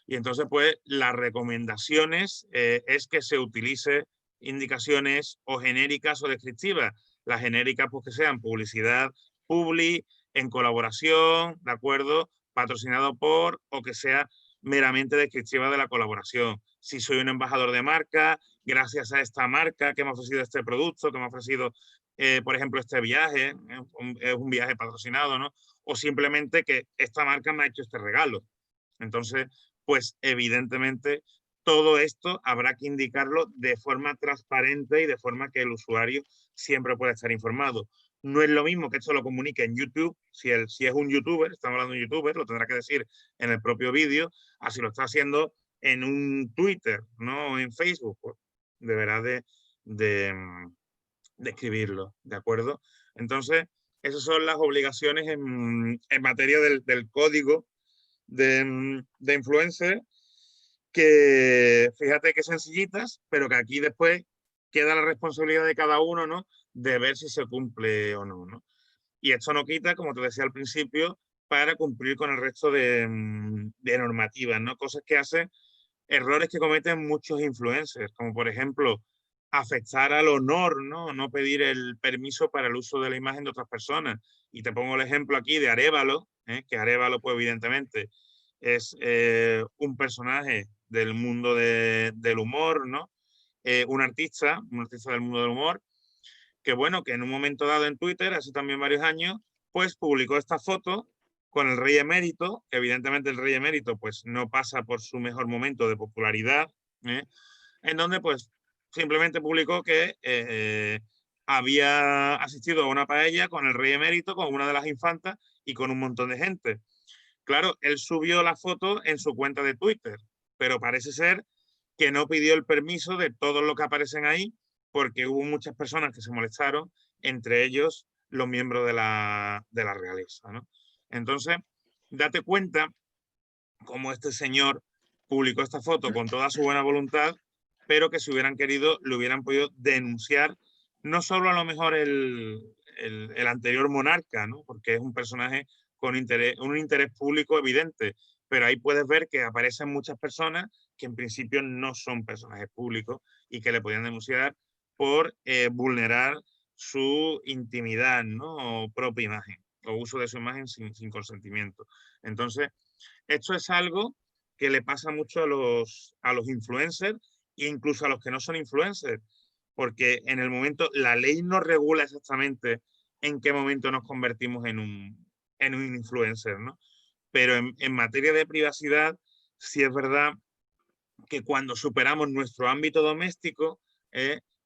Y entonces, pues, las recomendaciones es que se utilice indicaciones o genéricas o descriptivas. Las genéricas, pues, que sean publicidad, publi, en colaboración, ¿de acuerdo? Patrocinado por, o que sea meramente descriptiva de la colaboración. Si soy un embajador de marca, gracias a esta marca que me ha ofrecido este producto, que me ha ofrecido, por ejemplo, este viaje, es un viaje patrocinado, ¿no? O simplemente que esta marca me ha hecho este regalo. Entonces, pues evidentemente todo esto habrá que indicarlo de forma transparente y de forma que el usuario siempre pueda estar informado. No es lo mismo que esto lo comunique en YouTube, si es un youtuber, estamos hablando de un youtuber, lo tendrá que decir en el propio vídeo, así lo está haciendo en un Twitter, no en Facebook, pues deberá de escribirlo, ¿de acuerdo? Entonces, esas son las obligaciones en materia del código de influencer, que fíjate que sencillitas, pero que aquí después queda la responsabilidad de cada uno, ¿no? De ver si se cumple o no, ¿no? Y esto no quita, como te decía al principio, para cumplir con el resto de normativas, ¿no? Cosas que hacen, errores que cometen muchos influencers, como por ejemplo, afectar al honor, ¿no? No pedir el permiso para el uso de la imagen de otras personas. Y te pongo el ejemplo aquí de Arévalo, que Arévalo, pues evidentemente, es un personaje del mundo del humor, ¿no? Un artista del mundo del humor, que bueno, que en un momento dado en Twitter, hace también varios años, pues publicó esta foto con el rey emérito, que evidentemente el rey emérito pues no pasa por su mejor momento de popularidad, en donde pues simplemente publicó que había asistido a una paella con el rey emérito, con una de las infantas y con un montón de gente. Claro, él subió la foto en su cuenta de Twitter, pero parece ser que no pidió el permiso de todos los que aparecen ahí, porque hubo muchas personas que se molestaron, entre ellos los miembros de la realeza, ¿no? Entonces, date cuenta cómo este señor publicó esta foto con toda su buena voluntad, pero que si hubieran querido, lo hubieran podido denunciar, no solo a lo mejor el anterior monarca, ¿no? Porque es un personaje con un interés público evidente, pero ahí puedes ver que aparecen muchas personas que en principio no son personajes públicos y que le podían denunciar por vulnerar su intimidad, ¿no? O propia imagen, o uso de su imagen sin consentimiento. Entonces, esto es algo que le pasa mucho a los influencers e incluso a los que no son influencers, porque en el momento, la ley no regula exactamente en qué momento nos convertimos en un influencer, ¿no? Pero en materia de privacidad, sí es verdad que cuando superamos nuestro ámbito doméstico,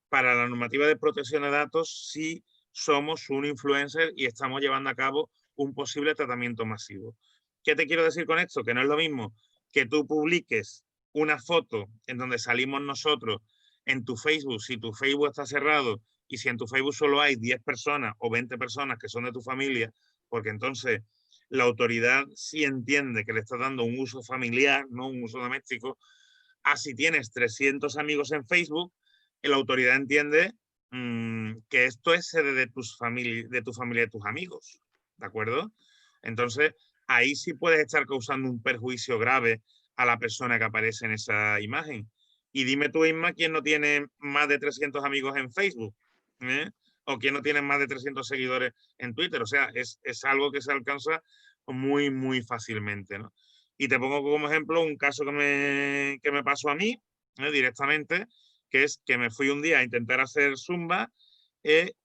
para la normativa de protección de datos, sí somos un influencer y estamos llevando a cabo un posible tratamiento masivo. ¿Qué te quiero decir con esto? Que no es lo mismo que tú publiques una foto en donde salimos nosotros en tu Facebook, si tu Facebook está cerrado y si en tu Facebook solo hay 10 personas o 20 personas que son de tu familia, porque entonces la autoridad sí entiende que le está dando un uso familiar, no un uso doméstico. Así tienes 300 amigos en Facebook, la autoridad entiende que esto es sede de tu familia y de tus amigos, ¿de acuerdo? Entonces, ahí sí puedes estar causando un perjuicio grave a la persona que aparece en esa imagen. Y dime tú, Isma, quién no tiene más de 300 amigos en Facebook, ¿eh? O quién no tiene más de 300 seguidores en Twitter. O sea, es algo que se alcanza muy, muy fácilmente, ¿no? Y te pongo como ejemplo un caso que me pasó a mí directamente, que es que me fui un día a intentar hacer Zumba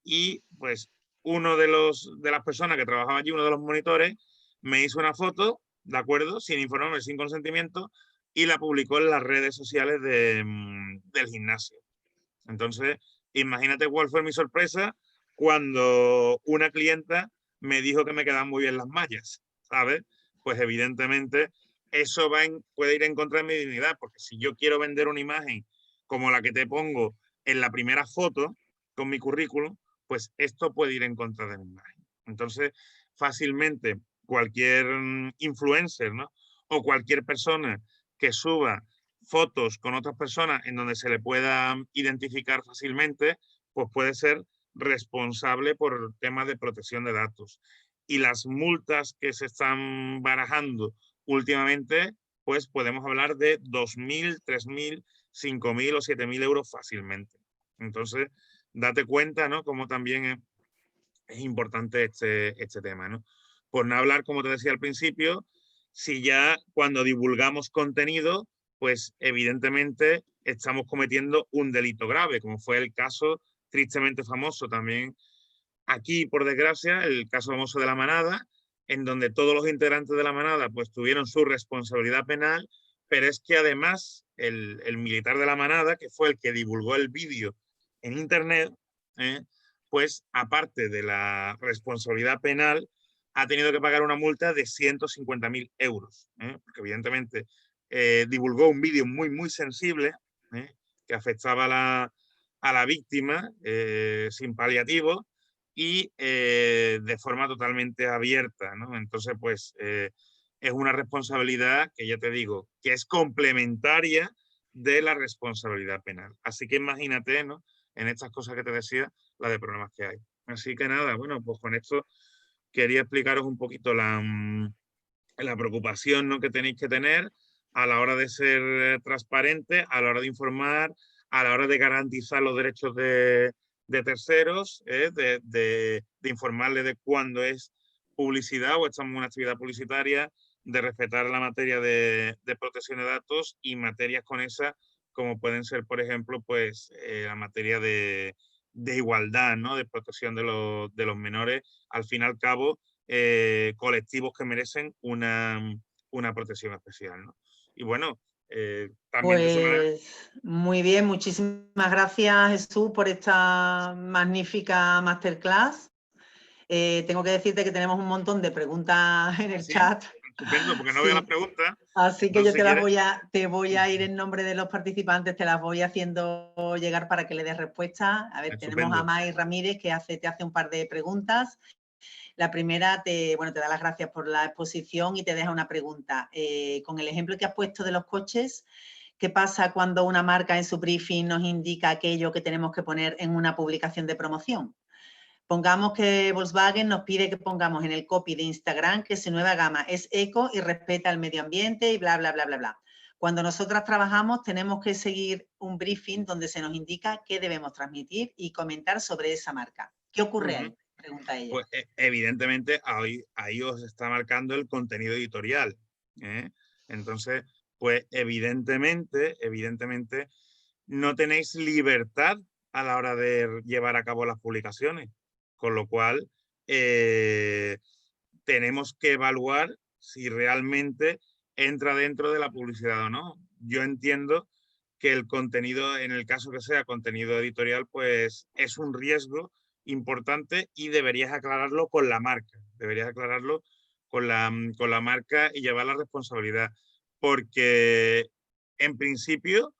y pues uno de las personas que trabajaba allí, uno de los monitores, me hizo una foto, ¿de acuerdo? Sin informarme, sin consentimiento, y la publicó en las redes sociales del gimnasio. Entonces, imagínate cuál fue mi sorpresa cuando una clienta me dijo que me quedaban muy bien las mallas, ¿sabes? Pues evidentemente eso puede ir en contra de mi dignidad, porque si yo quiero vender una imagen como la que te pongo en la primera foto con mi currículum, pues esto puede ir en contra de mi imagen. Entonces, fácilmente cualquier influencer, ¿no? O cualquier persona que suba fotos con otras personas en donde se le pueda identificar fácilmente, pues puede ser responsable por temas de protección de datos. Y las multas que se están barajando últimamente, pues podemos hablar de 2.000, 3.000, 5.000 o 7.000 euros fácilmente. Entonces, date cuenta, ¿no? Como también es importante este tema, ¿no? Por no hablar, como te decía al principio, si ya cuando divulgamos contenido pues evidentemente estamos cometiendo un delito grave, como fue el caso tristemente famoso también aquí, por desgracia, el caso famoso de La Manada, en donde todos los integrantes de La Manada pues tuvieron su responsabilidad penal, pero es que además el militar de La Manada, que fue el que divulgó el vídeo en internet, pues aparte de la responsabilidad penal, ha tenido que pagar una multa de 150.000 euros, porque evidentemente divulgó un vídeo muy, muy sensible, que afectaba a la víctima sin paliativo y de forma totalmente abierta, ¿no? Entonces, pues es una responsabilidad que ya te digo, que es complementaria de la responsabilidad penal. Así que imagínate, ¿no? En estas cosas que te decía, la de problemas que hay. Así que nada, bueno, pues con esto quería explicaros un poquito la preocupación, ¿no?, que tenéis que tener a la hora de ser transparente, a la hora de informar, a la hora de garantizar los derechos de terceros, de informarles de cuándo es publicidad o estamos en una actividad publicitaria, de respetar la materia de protección de datos y materias conexas como pueden ser, por ejemplo, pues la materia de igualdad, ¿no?, de protección de los menores. Al fin y al cabo, colectivos que merecen una protección especial, ¿no? Y bueno, también de esa manera... Pues muy bien, muchísimas gracias, Jesús, por esta magnífica masterclass. Tengo que decirte que tenemos un montón de preguntas en el Sí, chat. estupendo, porque no veo las Sí, preguntas. así que yo Entonces, si quieres... te voy a ir en nombre de los participantes, te las voy haciendo llegar para que le des respuesta. A ver, tenemos a Estupendo. May Ramírez que te hace un par de preguntas. La primera te da las gracias por la exposición y te deja una pregunta. Con el ejemplo que has puesto de los coches, ¿qué pasa cuando una marca en su briefing nos indica aquello que tenemos que poner en una publicación de promoción? Pongamos que Volkswagen nos pide que pongamos en el copy de Instagram que su nueva gama es eco y respeta el medio ambiente y bla, bla, bla, bla, bla. Cuando nosotras trabajamos tenemos que seguir un briefing donde se nos indica qué debemos transmitir y comentar sobre esa marca. ¿Qué ocurre ahí? Pregunta ella. Pues evidentemente ahí os está marcando el contenido editorial, ¿eh? Entonces, pues evidentemente no tenéis libertad a la hora de llevar a cabo las publicaciones, con lo cual tenemos que evaluar si realmente entra dentro de la publicidad o no. Yo entiendo que el contenido, en el caso que sea contenido editorial, pues es un riesgo importante y deberías aclararlo con la marca. Deberías aclararlo con la marca y llevar la responsabilidad. Porque en principio,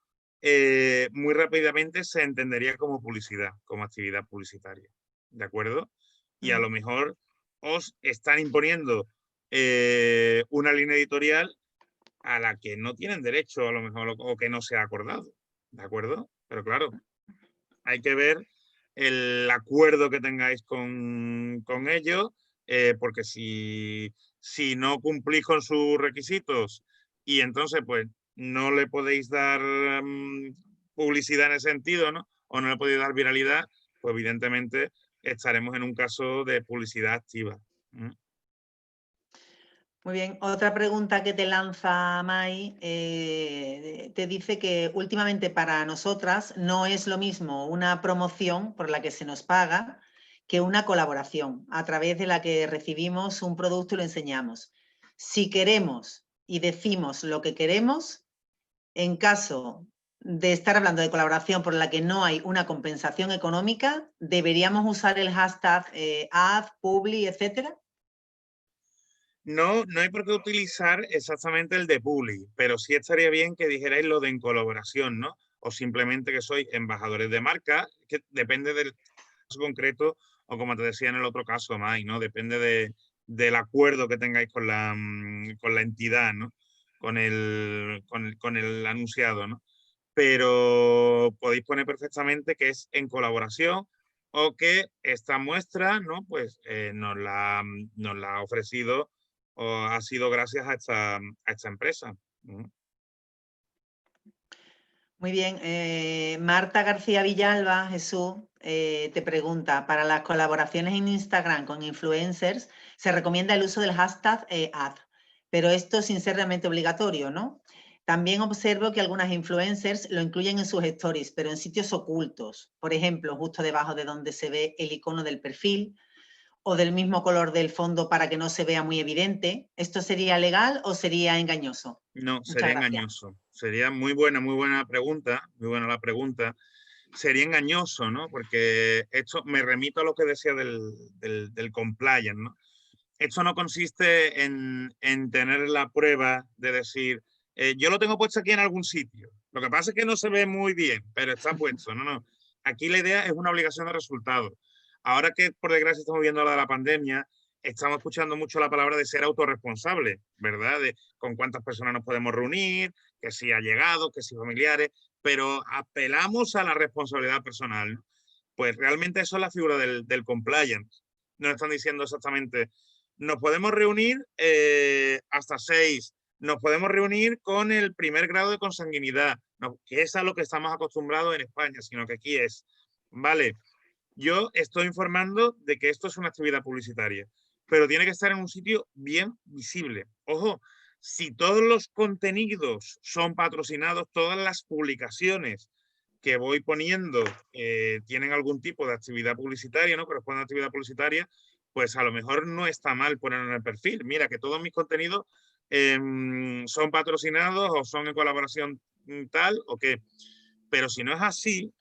muy rápidamente se entendería como publicidad, como actividad publicitaria. ¿De acuerdo? Y a lo mejor os están imponiendo una línea editorial a la que no tienen derecho a lo mejor o que no se ha acordado, ¿de acuerdo? Pero claro, hay que ver el acuerdo que tengáis con ellos, porque si no cumplís con sus requisitos y entonces pues no le podéis dar publicidad en ese sentido, ¿no? O no le podéis dar viralidad, pues evidentemente estaremos en un caso de publicidad activa. Muy bien, otra pregunta que te lanza Mai, te dice que últimamente para nosotras no es lo mismo una promoción por la que se nos paga que una colaboración a través de la que recibimos un producto y lo enseñamos. Si queremos y decimos lo que queremos, en caso de estar hablando de colaboración por la que no hay una compensación económica, ¿deberíamos usar el hashtag ad, publi, etcétera? No, no hay por qué utilizar exactamente el de publi, pero sí estaría bien que dijerais lo de en colaboración, ¿no? O simplemente que sois embajadores de marca, que depende del caso concreto, o como te decía en el otro caso, Mai, ¿no? Depende del acuerdo que tengáis con la entidad, ¿no? Con el anunciado, ¿no? Pero podéis poner perfectamente que es en colaboración o que esta muestra, ¿no? Pues nos la ha ofrecido o ha sido gracias a esta empresa. Muy bien. Marta García Villalba, Jesús, te pregunta, para las colaboraciones en Instagram con influencers se recomienda el uso del hashtag ad, pero esto sin ser realmente obligatorio, ¿no? También observo que algunas influencers lo incluyen en sus stories, pero en sitios ocultos. Por ejemplo, justo debajo de donde se ve el icono del perfil o del mismo color del fondo para que no se vea muy evidente. ¿Esto sería legal o sería engañoso? No, Muchas sería gracias. engañoso. Sería muy buena pregunta, muy buena la pregunta. Sería engañoso, ¿no? Porque esto me remito a lo que decía del compliance, ¿no? Esto no consiste en tener la prueba de decir, yo lo tengo puesto aquí en algún sitio. Lo que pasa es que no se ve muy bien, pero está puesto. No, no. Aquí la idea es una obligación de resultado. Ahora que, por desgracia, estamos viendo la de la pandemia, estamos escuchando mucho la palabra de ser autorresponsable, ¿verdad? De con cuántas personas nos podemos reunir, que si allegados, que si familiares, pero apelamos a la responsabilidad personal, ¿no? Pues realmente eso es la figura del compliance. Nos están diciendo exactamente, nos podemos reunir hasta 6, nos podemos reunir con el primer grado de consanguinidad, no, que es a lo que estamos acostumbrados en España, sino que aquí es, vale, yo estoy informando de que esto es una actividad publicitaria, pero tiene que estar en un sitio bien visible. Ojo, si todos los contenidos son patrocinados, todas las publicaciones que voy poniendo tienen algún tipo de actividad publicitaria, ¿no? Corresponde a actividad publicitaria, pues a lo mejor no está mal ponerlo en el perfil. Mira, que todos mis contenidos son patrocinados o son en colaboración tal o qué. Pero si no es así,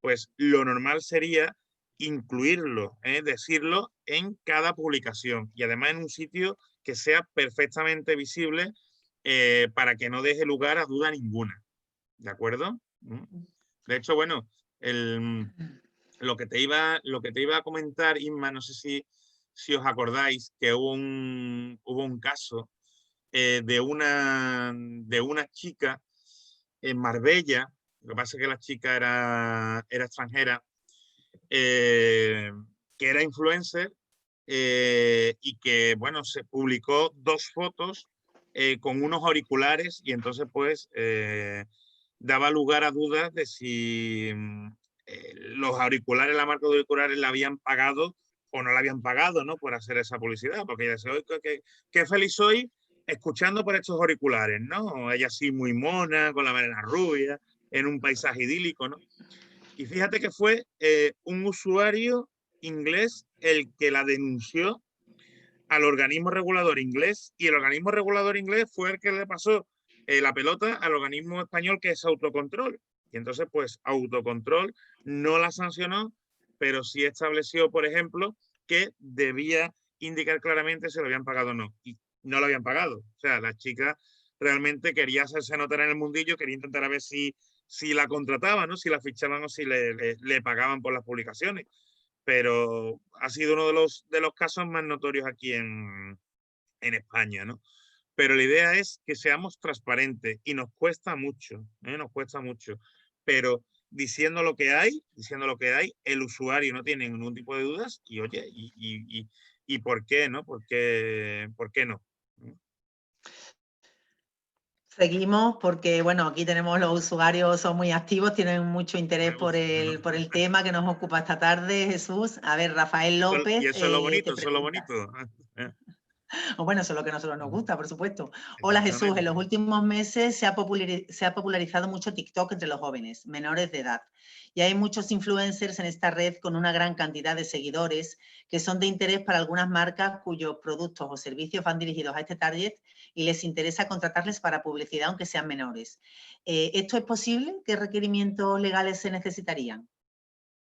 pues lo normal sería incluirlo, decirlo en cada publicación y además en un sitio que sea perfectamente visible para que no deje lugar a duda ninguna. ¿De acuerdo? De hecho, bueno, lo que te iba a comentar, Inma, no sé si os acordáis que hubo un caso de una chica en Marbella. Lo que pasa es que la chica era extranjera, que era influencer y que, bueno, se publicó 2 fotos con unos auriculares y entonces, pues, daba lugar a dudas de si los auriculares, la marca de auriculares la habían pagado o no la habían pagado, ¿no? Por hacer esa publicidad, porque ella decía, qué feliz soy escuchando por estos auriculares, ¿no? Ella así muy mona, con la melena rubia, en un paisaje idílico, ¿no? Y fíjate que fue un usuario inglés el que la denunció al organismo regulador inglés y el organismo regulador inglés fue el que le pasó la pelota al organismo español que es Autocontrol. Y entonces, pues, Autocontrol no la sancionó, pero sí estableció, por ejemplo, que debía indicar claramente si lo habían pagado o no. Y no lo habían pagado. O sea, la chica realmente quería hacerse notar en el mundillo, quería intentar a ver si la contrataban, ¿no? Si la fichaban o si le pagaban por las publicaciones. Pero ha sido uno de los casos más notorios aquí en España, ¿no? Pero la idea es que seamos transparentes y nos cuesta mucho, nos cuesta mucho. Pero diciendo lo que hay, el usuario no tiene ningún tipo de dudas y oye, ¿y por qué, no? ¿Por qué no? Seguimos porque, bueno, aquí tenemos los usuarios, son muy activos, tienen mucho interés por Bueno, el tema que nos ocupa esta tarde, Jesús. A ver, Rafael y López eso es lo te bonito, eso es lo pregunta. bonito. O bueno, eso es lo que a nosotros nos gusta, por supuesto. Hola Jesús, en Exactamente. los últimos meses se ha popularizado mucho TikTok entre los jóvenes, menores de edad. Y hay muchos influencers en esta red con una gran cantidad de seguidores que son de interés para algunas marcas cuyos productos o servicios van dirigidos a este target y les interesa contratarles para publicidad aunque sean menores. ¿Esto es posible? ¿Qué requerimientos legales se necesitarían?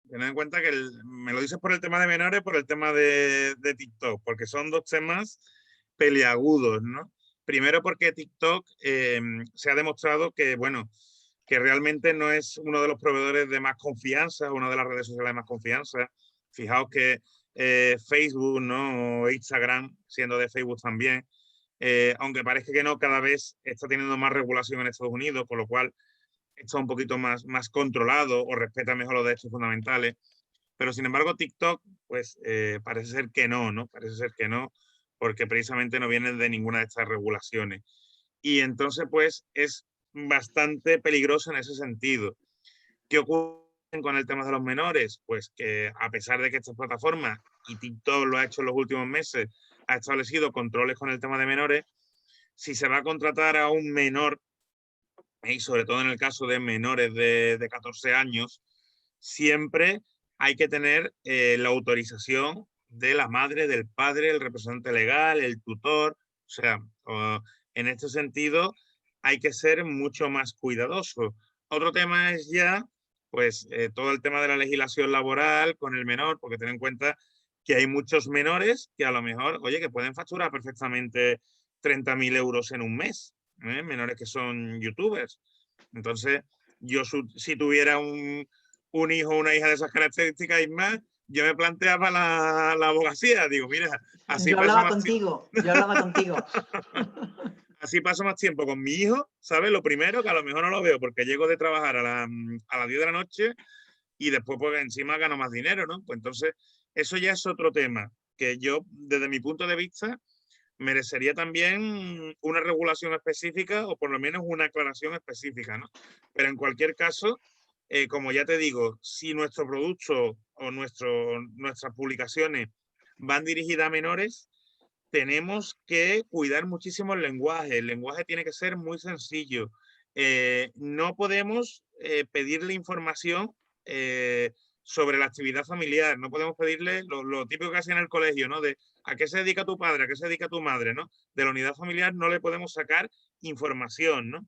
Tened en cuenta que me lo dices por el tema de menores, por el tema de TikTok, porque son 2 temas peliagudos, ¿no? Primero porque TikTok se ha demostrado que, bueno, que realmente no es uno de los proveedores de más confianza, una de las redes sociales de más confianza. Fijaos que Facebook, ¿no? O Instagram, siendo de Facebook también, aunque parezca que no, cada vez está teniendo más regulación en Estados Unidos, con lo cual está un poquito más controlado o respeta mejor los derechos fundamentales. Pero sin embargo, TikTok, pues parece ser que no, ¿no? Parece ser que no, porque precisamente no viene de ninguna de estas regulaciones. Y entonces, pues es bastante peligroso en ese sentido. ¿Qué ocurre con el tema de los menores? Pues que a pesar de que estas plataformas, y TikTok lo ha hecho en los últimos meses, ha establecido controles con el tema de menores, si se va a contratar a un menor y sobre todo en el caso de menores de 14 años, siempre hay que tener la autorización de la madre, del padre, el representante legal, el tutor. O sea, en este sentido hay que ser mucho más cuidadoso. Otro tema es ya, pues, todo el tema de la legislación laboral con el menor, porque ten en cuenta que hay muchos menores que a lo mejor, oye, que pueden facturar perfectamente 30.000 euros en un mes, menores que son youtubers. Entonces, yo si tuviera un hijo o una hija de esas características y más, yo me planteaba la abogacía. Digo, mira, así Yo paso hablaba más tiempo. contigo, yo hablaba contigo. Así paso más tiempo con mi hijo, ¿sabes? Lo primero, que a lo mejor no lo veo porque llego de trabajar a las 10 de la noche y después pues encima gano más dinero, ¿no? Pues entonces, eso ya es otro tema que yo, desde mi punto de vista, merecería también una regulación específica o por lo menos una aclaración específica, ¿no? Pero en cualquier caso, como ya te digo, si nuestro producto o nuestras publicaciones van dirigidas a menores, tenemos que cuidar muchísimo el lenguaje. El lenguaje tiene que ser muy sencillo. No podemos pedirle información sobre la actividad familiar. No podemos pedirle lo típico que hacía en el colegio, ¿no? De a qué se dedica tu padre, a qué se dedica tu madre, ¿no? De la unidad familiar no le podemos sacar información, ¿no?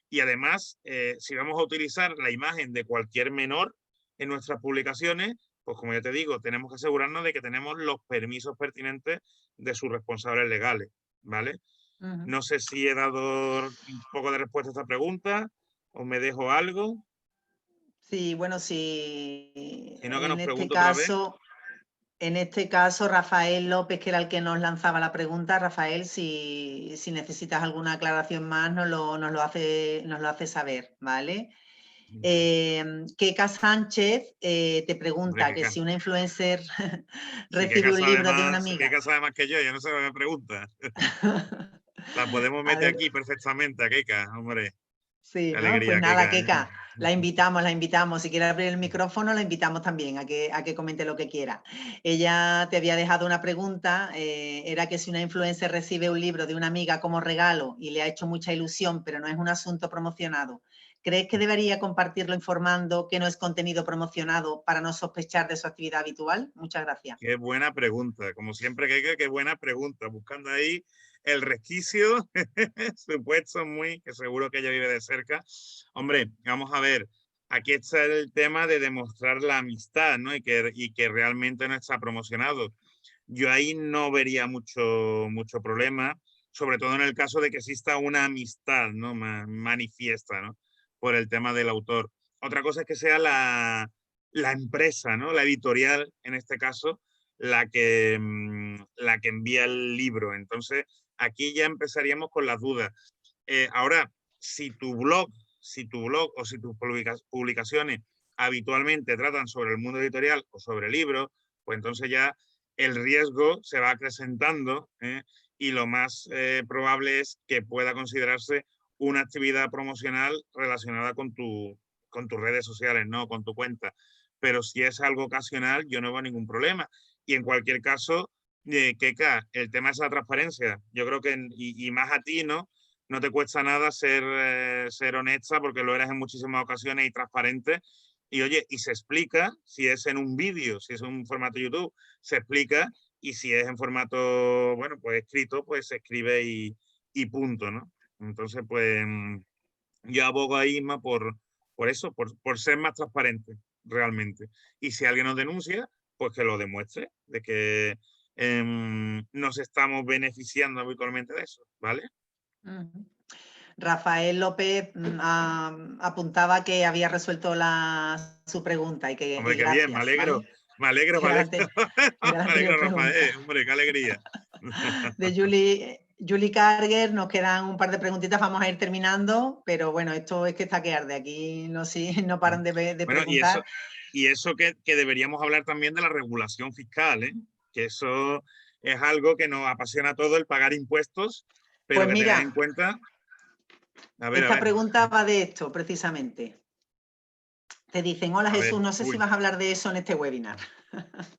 Y además, si vamos a utilizar la imagen de cualquier menor en nuestras publicaciones, pues como ya te digo, tenemos que asegurarnos de que tenemos los permisos pertinentes de sus responsables legales, ¿vale? No sé si he dado un poco de respuesta a esta pregunta o me dejo algo. Sí, bueno, sí, Si no, que nos pregunto otra vez. en este caso, Rafael López, que era el que nos lanzaba la pregunta, Rafael, si necesitas alguna aclaración más, nos lo hace saber, ¿vale? Keka Sánchez te pregunta Hombre, que si una influencer sí que recibe un libro de una sí que amiga. sabe más que yo no sé lo que me pregunta. La podemos A meter ver, aquí perfectamente, a Keika, hombre. sí, Qué ¿no? Pues alegría, nada, Keika, ¿eh? Keka, la invitamos. Si quiere abrir el micrófono, la invitamos también a que comente lo que quiera. Ella te había dejado una pregunta, era que si una influencer recibe un libro de una amiga como regalo y le ha hecho mucha ilusión, pero no es un asunto promocionado, ¿crees que debería compartirlo informando que no es contenido promocionado para no sospechar de su actividad habitual? Muchas gracias. Qué buena pregunta. Como siempre, Keika, qué buena pregunta. Buscando ahí el resquicio, supuesto muy, que seguro que ella vive de cerca. Hombre, vamos a ver. Aquí está el tema de demostrar la amistad, ¿no? Y que realmente no está promocionado. Yo ahí no vería mucho problema, sobre todo en el caso de que exista una amistad, ¿no? Manifiesta, ¿no? Por el tema del autor. Otra cosa es que sea la empresa, ¿no? La editorial, en este caso, la que envía el libro. Entonces, aquí ya empezaríamos con las dudas. Ahora, si tu blog o si tus publicaciones habitualmente tratan sobre el mundo editorial o sobre libros, pues entonces ya el riesgo se va acrecentando y lo más probable es que pueda considerarse una actividad promocional relacionada con tus redes sociales, no con tu cuenta. Pero si es algo ocasional, yo no veo ningún problema. Y en cualquier caso, Keka, el tema es la transparencia. Yo creo que, y más a ti, ¿no? No te cuesta nada ser honesta porque lo eres en muchísimas ocasiones y transparente. Y oye, y se explica si es en un vídeo, si es en un formato YouTube, se explica. Y si es en formato, bueno, pues escrito, pues se escribe y punto, ¿no? Entonces, pues yo abogo ahí, Isma, por eso, por ser más transparente, realmente. Y si alguien nos denuncia, pues que lo demuestre, de que nos estamos beneficiando habitualmente de eso, ¿vale? Rafael López apuntaba que había resuelto su pregunta Hombre, y qué bien, me gracias, alegro, ¿vale? me alegro, Que me era alegro. era la Me anterior alegro, pregunta. Rafael, hombre, qué alegría. De Julie Carger nos quedan un par de preguntitas, vamos a ir terminando, pero bueno, esto es que está que arde. Aquí no paran de Bueno, preguntar. y eso que deberíamos hablar también de la regulación fiscal, ¿eh? Que eso es algo que nos apasiona a todos, el pagar impuestos, pero Pues que tener en mira, cuenta. A esta ver, pregunta va de esto, precisamente. Te dicen, hola a ver, Jesús, no sé si uy. vas a hablar de eso en este webinar.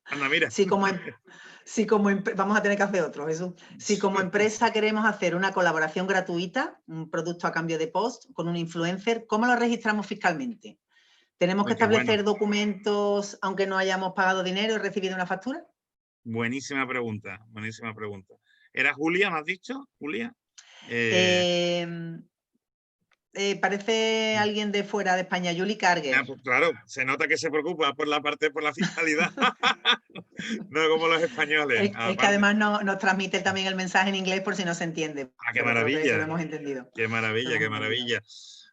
Anda, mira. Si vamos a tener que hacer otro, Jesús. Si como empresa queremos hacer una colaboración gratuita, un producto a cambio de post con un influencer, ¿cómo lo registramos fiscalmente? ¿Tenemos que Qué establecer bueno. documentos aunque no hayamos pagado dinero y recibido una factura? Buenísima pregunta, buenísima pregunta. ¿Era Julia, me has dicho? Julia. Parece alguien de fuera de España, Julie Carger. Pues claro, se nota que se preocupa por la fiscalidad. No como los españoles. Es que además nos transmite también el mensaje en inglés por si no se entiende. Qué Pero creo que lo maravilla. hemos entendido. Qué maravilla, Lo qué hemos entendido. maravilla.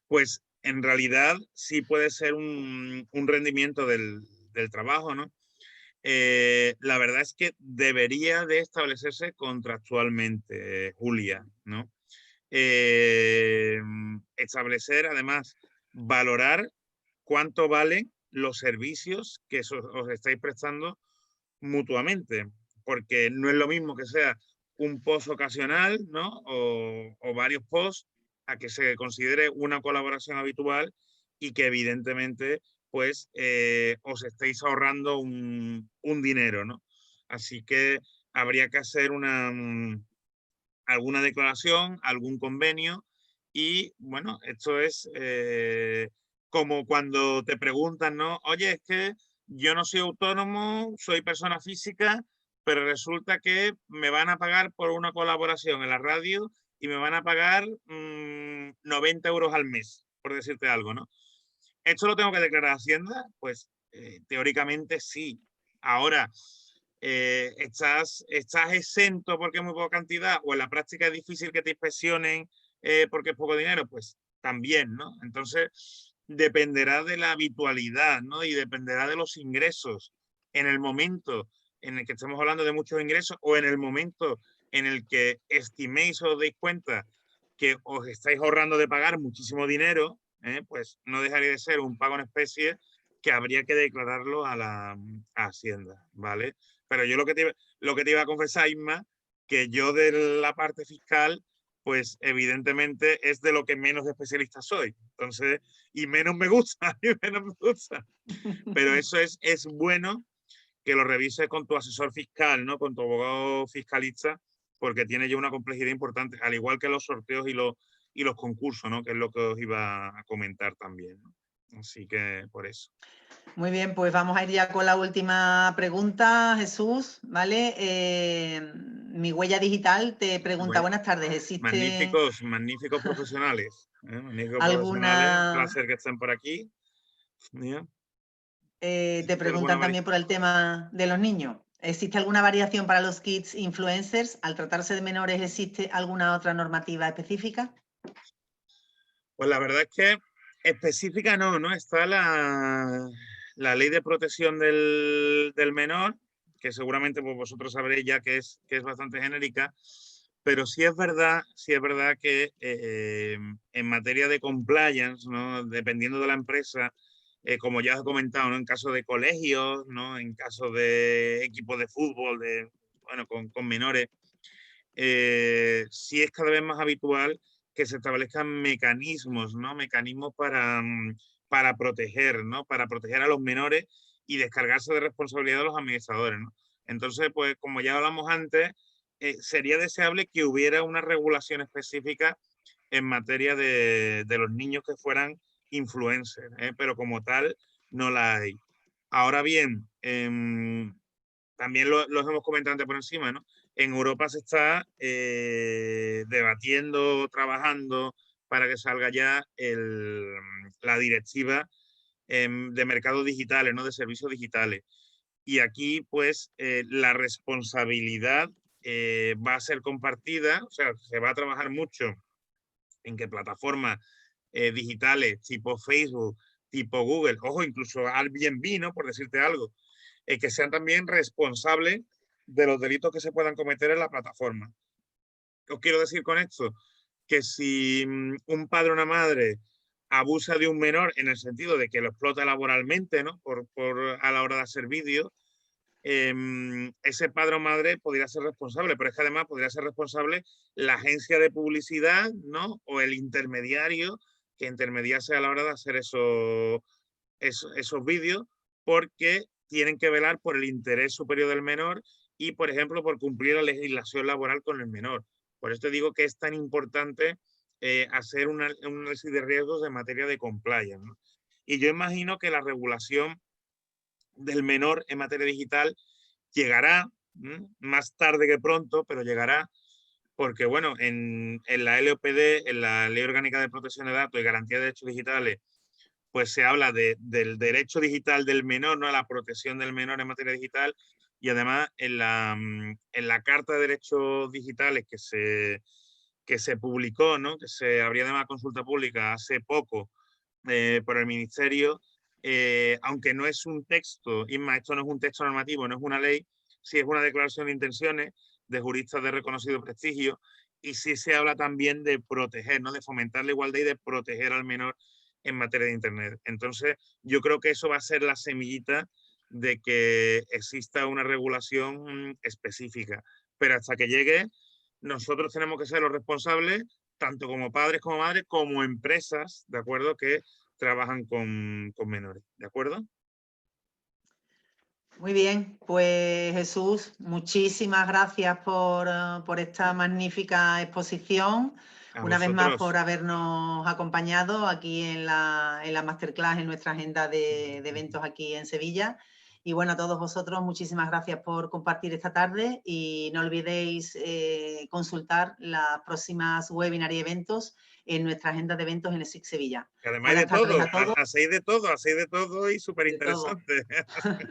Pues en realidad sí puede ser un rendimiento del trabajo, ¿no? La verdad es que debería de establecerse contractualmente, Julia, ¿no? Establecer, además, valorar cuánto valen los servicios que os estáis prestando mutuamente, porque no es lo mismo que sea un post ocasional, ¿no? O varios posts, a que se considere una colaboración habitual y que evidentemente pues os estéis ahorrando un dinero, ¿no? Así que habría que hacer alguna declaración, algún convenio y bueno, esto es como cuando te preguntan, ¿no? Oye, es que yo no soy autónomo, soy persona física, pero resulta que me van a pagar por una colaboración en la radio y me van a pagar 90 euros al mes, por decirte algo, ¿no? ¿Esto lo tengo que declarar a Hacienda? Pues teóricamente sí. Ahora, ¿estás exento porque es muy poca cantidad o en la práctica es difícil que te inspeccionen porque es poco dinero? Pues también, ¿no? Entonces, dependerá de la habitualidad, ¿no? Y dependerá de los ingresos. En el momento en el que estemos hablando de muchos ingresos o en el momento en el que estiméis o os deis cuenta que os estáis ahorrando de pagar muchísimo dinero, pues no dejaría de ser un pago en especie que habría que declararlo a Hacienda, ¿vale? Pero yo lo que te iba a confesar, Isma, que yo de la parte fiscal, pues evidentemente es de lo que menos especialista soy. Entonces, y menos me gusta, y menos me gusta. Pero eso es bueno que lo revises con tu asesor fiscal, ¿no? Con tu abogado fiscalista, porque tiene ya una complejidad importante, al igual que los sorteos y los concursos, ¿no? Que es lo que os iba a comentar también, ¿no? Así que por eso. Muy bien, pues vamos a ir ya con la última pregunta, Jesús, ¿vale? Mi huella digital te pregunta, buenas tardes, ¿existe Magníficos profesionales. Magníficos profesionales, un alguna... placer que estén por aquí. Mira, te preguntan también por el tema de los niños. ¿Existe alguna variación para los kids influencers? Al tratarse de menores, ¿existe alguna otra normativa específica? Pues la verdad es que específica no está la ley de protección del menor, que seguramente pues, vosotros sabréis ya que es bastante genérica, pero sí es verdad que en materia de compliance, ¿no? Dependiendo de la empresa, como ya os he comentado, ¿no? En caso de colegios, ¿no? En caso de equipos de fútbol, bueno, con menores, sí es cada vez más habitual que se establezcan mecanismos, ¿no? Mecanismos para proteger, ¿no? Para proteger a los menores y descargarse de responsabilidad de los administradores, ¿no? Entonces, pues como ya hablamos antes, sería deseable que hubiera una regulación específica en materia de los niños que fueran influencers, pero como tal no la hay. Ahora bien, también los hemos comentado antes por encima, ¿no? En Europa se está debatiendo, trabajando para que salga ya la directiva de mercados digitales, ¿no? De servicios digitales. Y aquí, pues, la responsabilidad va a ser compartida, o sea, se va a trabajar mucho en que plataformas digitales tipo Facebook, tipo Google, ojo, incluso Airbnb, ¿no? Por decirte algo, que sean también responsables de los delitos que se puedan cometer en la plataforma. ¿Qué os quiero decir con esto? Que si un padre o una madre abusa de un menor en el sentido de que lo explota laboralmente, ¿no? A la hora de hacer vídeos, ese padre o madre podría ser responsable, pero es que además podría ser responsable la agencia de publicidad, ¿no? O el intermediario que intermediase a la hora de hacer esos vídeos, porque tienen que velar por el interés superior del menor y, por ejemplo, por cumplir la legislación laboral con el menor. Por eso te digo que es tan importante hacer un análisis de riesgos en materia de compliance, ¿no? Y yo imagino que la regulación del menor en materia digital llegará más tarde que pronto, pero llegará porque, bueno, en la LOPD, en la Ley Orgánica de Protección de Datos y Garantía de Derechos Digitales, pues se habla del derecho digital del menor, ¿no? A la protección del menor en materia digital, y además en la Carta de Derechos Digitales que se publicó, ¿no? Que se abrió además consulta pública hace poco por el Ministerio, aunque no es un texto, Inma, esto no es un texto normativo, no es una ley, sí es una declaración de intenciones de juristas de reconocido prestigio, y sí se habla también de proteger, ¿no? De fomentar la igualdad y de proteger al menor en materia de Internet. Entonces, yo creo que eso va a ser la semillita de que exista una regulación específica. Pero hasta que llegue, nosotros tenemos que ser los responsables, tanto como padres como madres, como empresas, ¿de acuerdo?, que trabajan con menores, ¿de acuerdo? Muy bien, pues Jesús, muchísimas gracias por esta magnífica exposición. A Una vez más vosotros. por habernos acompañado aquí en la masterclass, en nuestra agenda de eventos aquí en Sevilla. Y bueno, a todos vosotros, muchísimas gracias por compartir esta tarde y no olvidéis consultar las próximas webinars y eventos en nuestra agenda de eventos en ESIC Sevilla. Que además hay Buenas de todo, tardes a todos. hacéis de todo y súper De todo. interesante. Sobre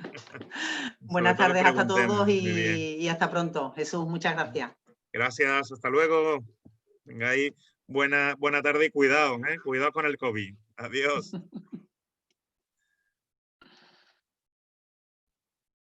Buenas todo tardes hasta preguntemos, todos muy bien. y hasta pronto. Jesús, muchas gracias. Gracias, hasta luego. Vengáis buena tarde y cuidado, ¿eh? Cuidado con el COVID. Adiós.